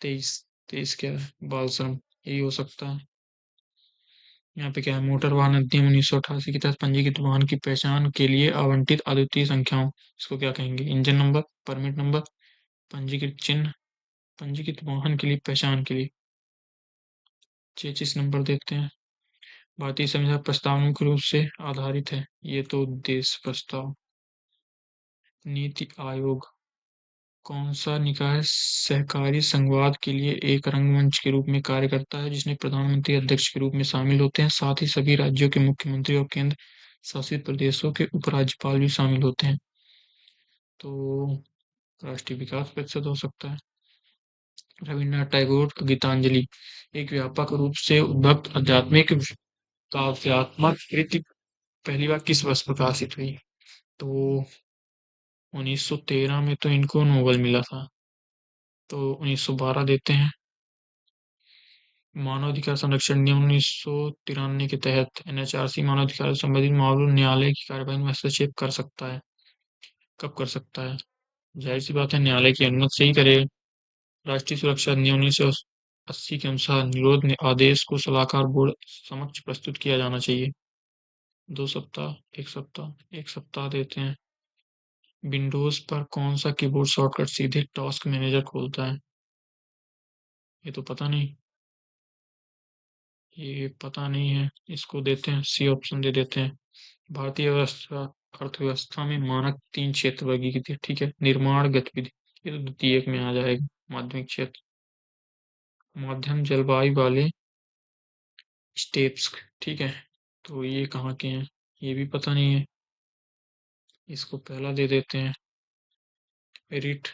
23। 23 क्या है? बाल श्रम, यही हो सकता है। यहाँ पे क्या है? मोटर वाहन अधिनियम 1988 के तहत पंजीकृत वाहन की पहचान के लिए आवंटित अद्वितीय संख्याओं, इसको क्या कहेंगे? इंजन नंबर, परमिट नंबर, पंजीकृत चिन्ह, पंजीकृत वाहन के लिए, पहचान के लिए। 33 नंबर देखते हैं। भारतीय संविधान प्रस्ताव मुख्य रूप से आधारित है, ये तो देश प्रस्ताव। नीति आयोग कौन सा निकाय सहकारी संघवाद के लिए एक रंगमंच के रूप में कार्य करता है, जिसमें प्रधानमंत्री अध्यक्ष के रूप में शामिल होते हैं, साथ ही सभी राज्यों के मुख्यमंत्री और केंद्र शासित प्रदेशों के उपराज्यपाल भी शामिल होते हैं। तो राष्ट्रीय विकास परिषद हो सकता है। रविन्द्रनाथ टैगोर गीतांजलि एक व्यापक रूप से उद्भक्त आध्यात्मिक काव्यात्मक कृति पहली बार किस वर्ष प्रकाशित हुई? तो 1913 में तो इनको नोबेल मिला था, तो 1912 देते हैं। मानवाधिकार संरक्षण नियम 1993 के तहत एनएचआरसी मानवाधिकार से संबंधित मामलों न्यायालय की कार्यवाही में हस्तक्षेप कर सकता है। कब कर सकता है? जाहिर सी बात है, न्यायालय की अनुमति से ही करेगा। राष्ट्रीय सुरक्षा अधिनियम 1980 के अनुसार निरोध आदेश को सलाहकार बोर्ड समक्ष प्रस्तुत किया जाना चाहिए। 2 सप्ताह, 1 सप्ताह, 1 सप्ताह देते हैं। विंडोज पर कौन सा कीबोर्ड शॉर्टकट सीधे टास्क मैनेजर खोलता है? ये तो पता नहीं, ये पता नहीं है। इसको देते हैं, सी ऑप्शन दे देते हैं। भारतीय अर्थव्यवस्था में मानक 3 क्षेत्र वर्गीकृत है, ठीक है। निर्माण गतिविधि, ये तो द्वितीयक में आ जाएगा। माध्यमिक क्षेत्र, मध्यम जलवायु वाले स्टेप्स, ठीक है। तो ये कहाँ के हैं? ये भी पता नहीं है। इसको पहला दे देते हैं, रिट,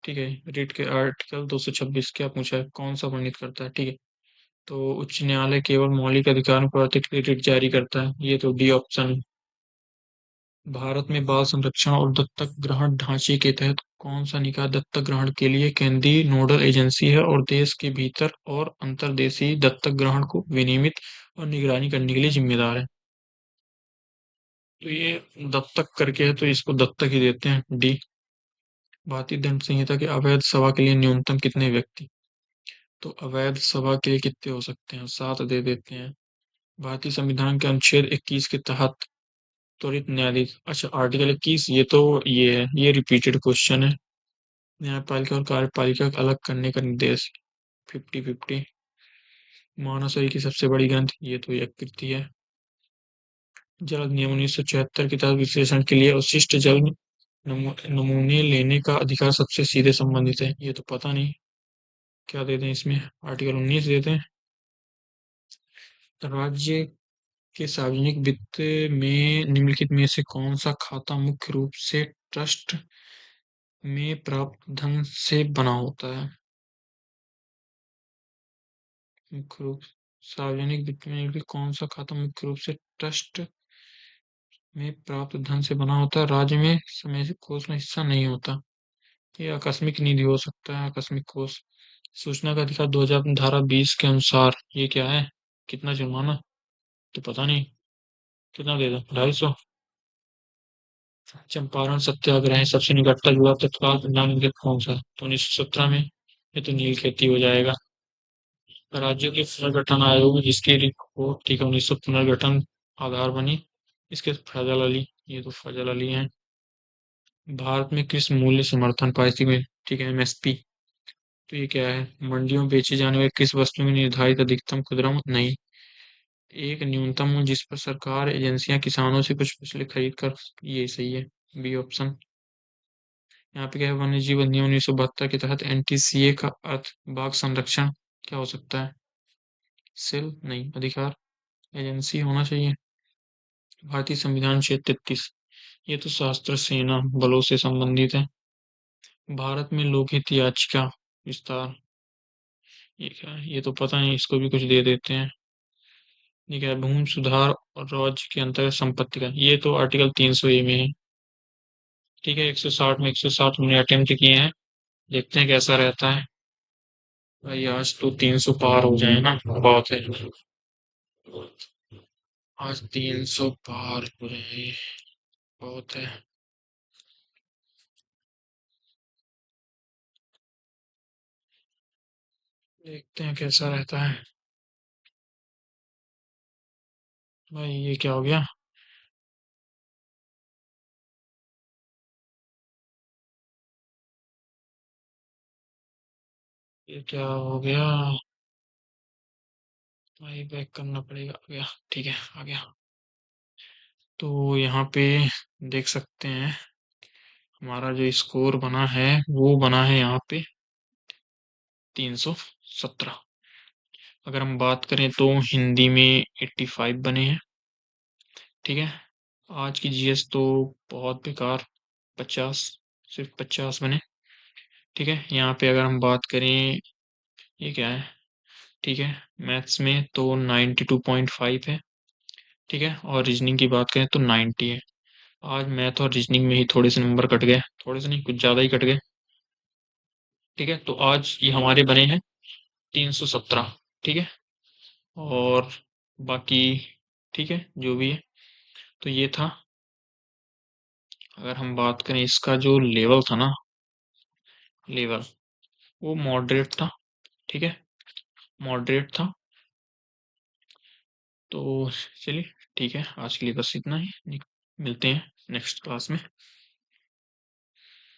ठीक है। रिट के आर्टिकल 226 क्या पूछा है, कौन सा वर्णित करता है, ठीक है। तो उच्च न्यायालय केवल मौलिक अधिकारों पर अतिरिक्त रिट जारी करता है, ये तो डी ऑप्शन। भारत में बाल संरक्षण और दत्तक ग्रहण ढांचे के तहत कौन सा निकाय दत्तक ग्रहण के लिए केंद्रीय नोडल एजेंसी है और देश के भीतर और अंतर्देशीय दत्तक ग्रहण को विनियमित और निगरानी करने के लिए जिम्मेदार है? तो ये दत्तक करके है, तो इसको दत्तक ही देते हैं, डी। भारतीय दंड संहिता के अवैध सभा के लिए न्यूनतम कितने व्यक्ति? तो अवैध सभा के लिए कितने हो सकते हैं? 7 दे देते हैं। भारतीय संविधान के अनुच्छेद 21 के तहत त्वरित न्यायाधीश, अच्छा आर्टिकल 21, ये तो ये है, ये रिपीटेड क्वेश्चन है। न्यायपालिका और कार्यपालिका को अलग करने का निर्देश, 50-50। मानव शरीर की सबसे बड़ी ग्रंथ, ये तो यकृत है। जल अधिनियम 1974 के तहत विश्लेषण के लिए अवशिष्ट जल नमूने लेने का अधिकार सबसे सीधे संबंधित है, ये तो पता नहीं। क्या दे दें इसमें? आर्टिकल 19 देते हैं। राज्य के सार्वजनिक वित्त में निम्नलिखित में से कौन सा खाता मुख्य रूप से ट्रस्ट में प्राप्त धन से बना होता है? मुख्य रूप सार्वजनिक वित्त में निम्नलिखित कौन सा खाता मुख्य रूप से ट्रस्ट में प्राप्त धन से बना होता है? राज्य में समय से कोष में हिस्सा नहीं होता। ये आकस्मिक निधि हो सकता है, आकस्मिक कोष। सूचना का अधिकार 2000 धारा 20 के अनुसार ये क्या है? कितना जुर्माना? तो पता नहीं, कितना दे दो, 250। चंपारण सत्याग्रह सबसे निकटतम युवा तत्काल निम्नलिखित कौन सा? तो 1917 में, ये तो नील खेती हो जाएगा। राज्यों के पुनर्गठन आयोग जिसकी रिपोर्ट, ठीक है, 1900 पुनर्गठन आधार बनी, इसके फैजल अली, ये तो फैजल अली हैं। भारत में किस मूल्य समर्थन पारिश्रमिक में, ठीक है, एमएसपी, तो ये क्या है? मंडियों में बेची जाने वाली किस वस्तु में निर्धारित अधिकतम खुदरा नहीं, एक न्यूनतम मूल्य जिस पर सरकार एजेंसियां किसानों से कुछ फसलें खरीद कर, ये सही है, बी ऑप्शन। यहाँ पे क्या है, वन्य जीव अधिनियम 1972 के तहत एनटीसीए का अर्थ बाघ संरक्षण क्या हो सकता है? सेल नहीं, अधिकार एजेंसी होना चाहिए। भारतीय संविधान क्षेत्र 33, ये तो सशस्त्र सेना बलों से संबंधित है। भारत में लोकहित याचिका विस्तार, ये क्या है? ये तो पता नहीं, इसको भी कुछ दे देते हैं। ये क्या है? भूमि सुधार और राज्य के अंतर्गत संपत्ति का, ये तो आर्टिकल 300 ए में है, ठीक है। 160 में 160 हमने अटेम्प्ट किए हैं, देखते हैं कैसा रहता है। भाई आज तो 300 पार हो जाए ना, बहुत है। आज 300 पार हो रहे, बहुत है। देखते हैं कैसा रहता है। भाई ये क्या हो गया? ये क्या हो गया? भाई बैक करना पड़ेगा। आ गया, ठीक है, आ गया। तो यहाँ पे देख सकते हैं हमारा जो स्कोर बना है वो बना है यहाँ पे 317। अगर हम बात करें तो हिंदी में 85 बने हैं। ठीक है। आज की जीएस तो बहुत बेकार, 50, सिर्फ 50 बने। ठीक है। यहाँ पे अगर हम बात करें, ये क्या है? ठीक है। मैथ्स में तो 92.5 है। ठीक है। और रीजनिंग की बात करें तो 90 है। आज मैथ और रीजनिंग में ही थोड़े से नंबर कट गए, थोड़े से नहीं, कुछ ज़्यादा ही कट गए। ठीक है। तो आज ये हमारे बने हैं 317। ठीक है। और बाकी ठीक है, जो भी है। तो ये था। अगर हम बात करें इसका जो लेवल था ना, लेवल, वो मॉडरेट था। ठीक है। मॉडरेट था। तो चलिए, ठीक है, आज के लिए बस इतना ही। मिलते हैं नेक्स्ट क्लास में।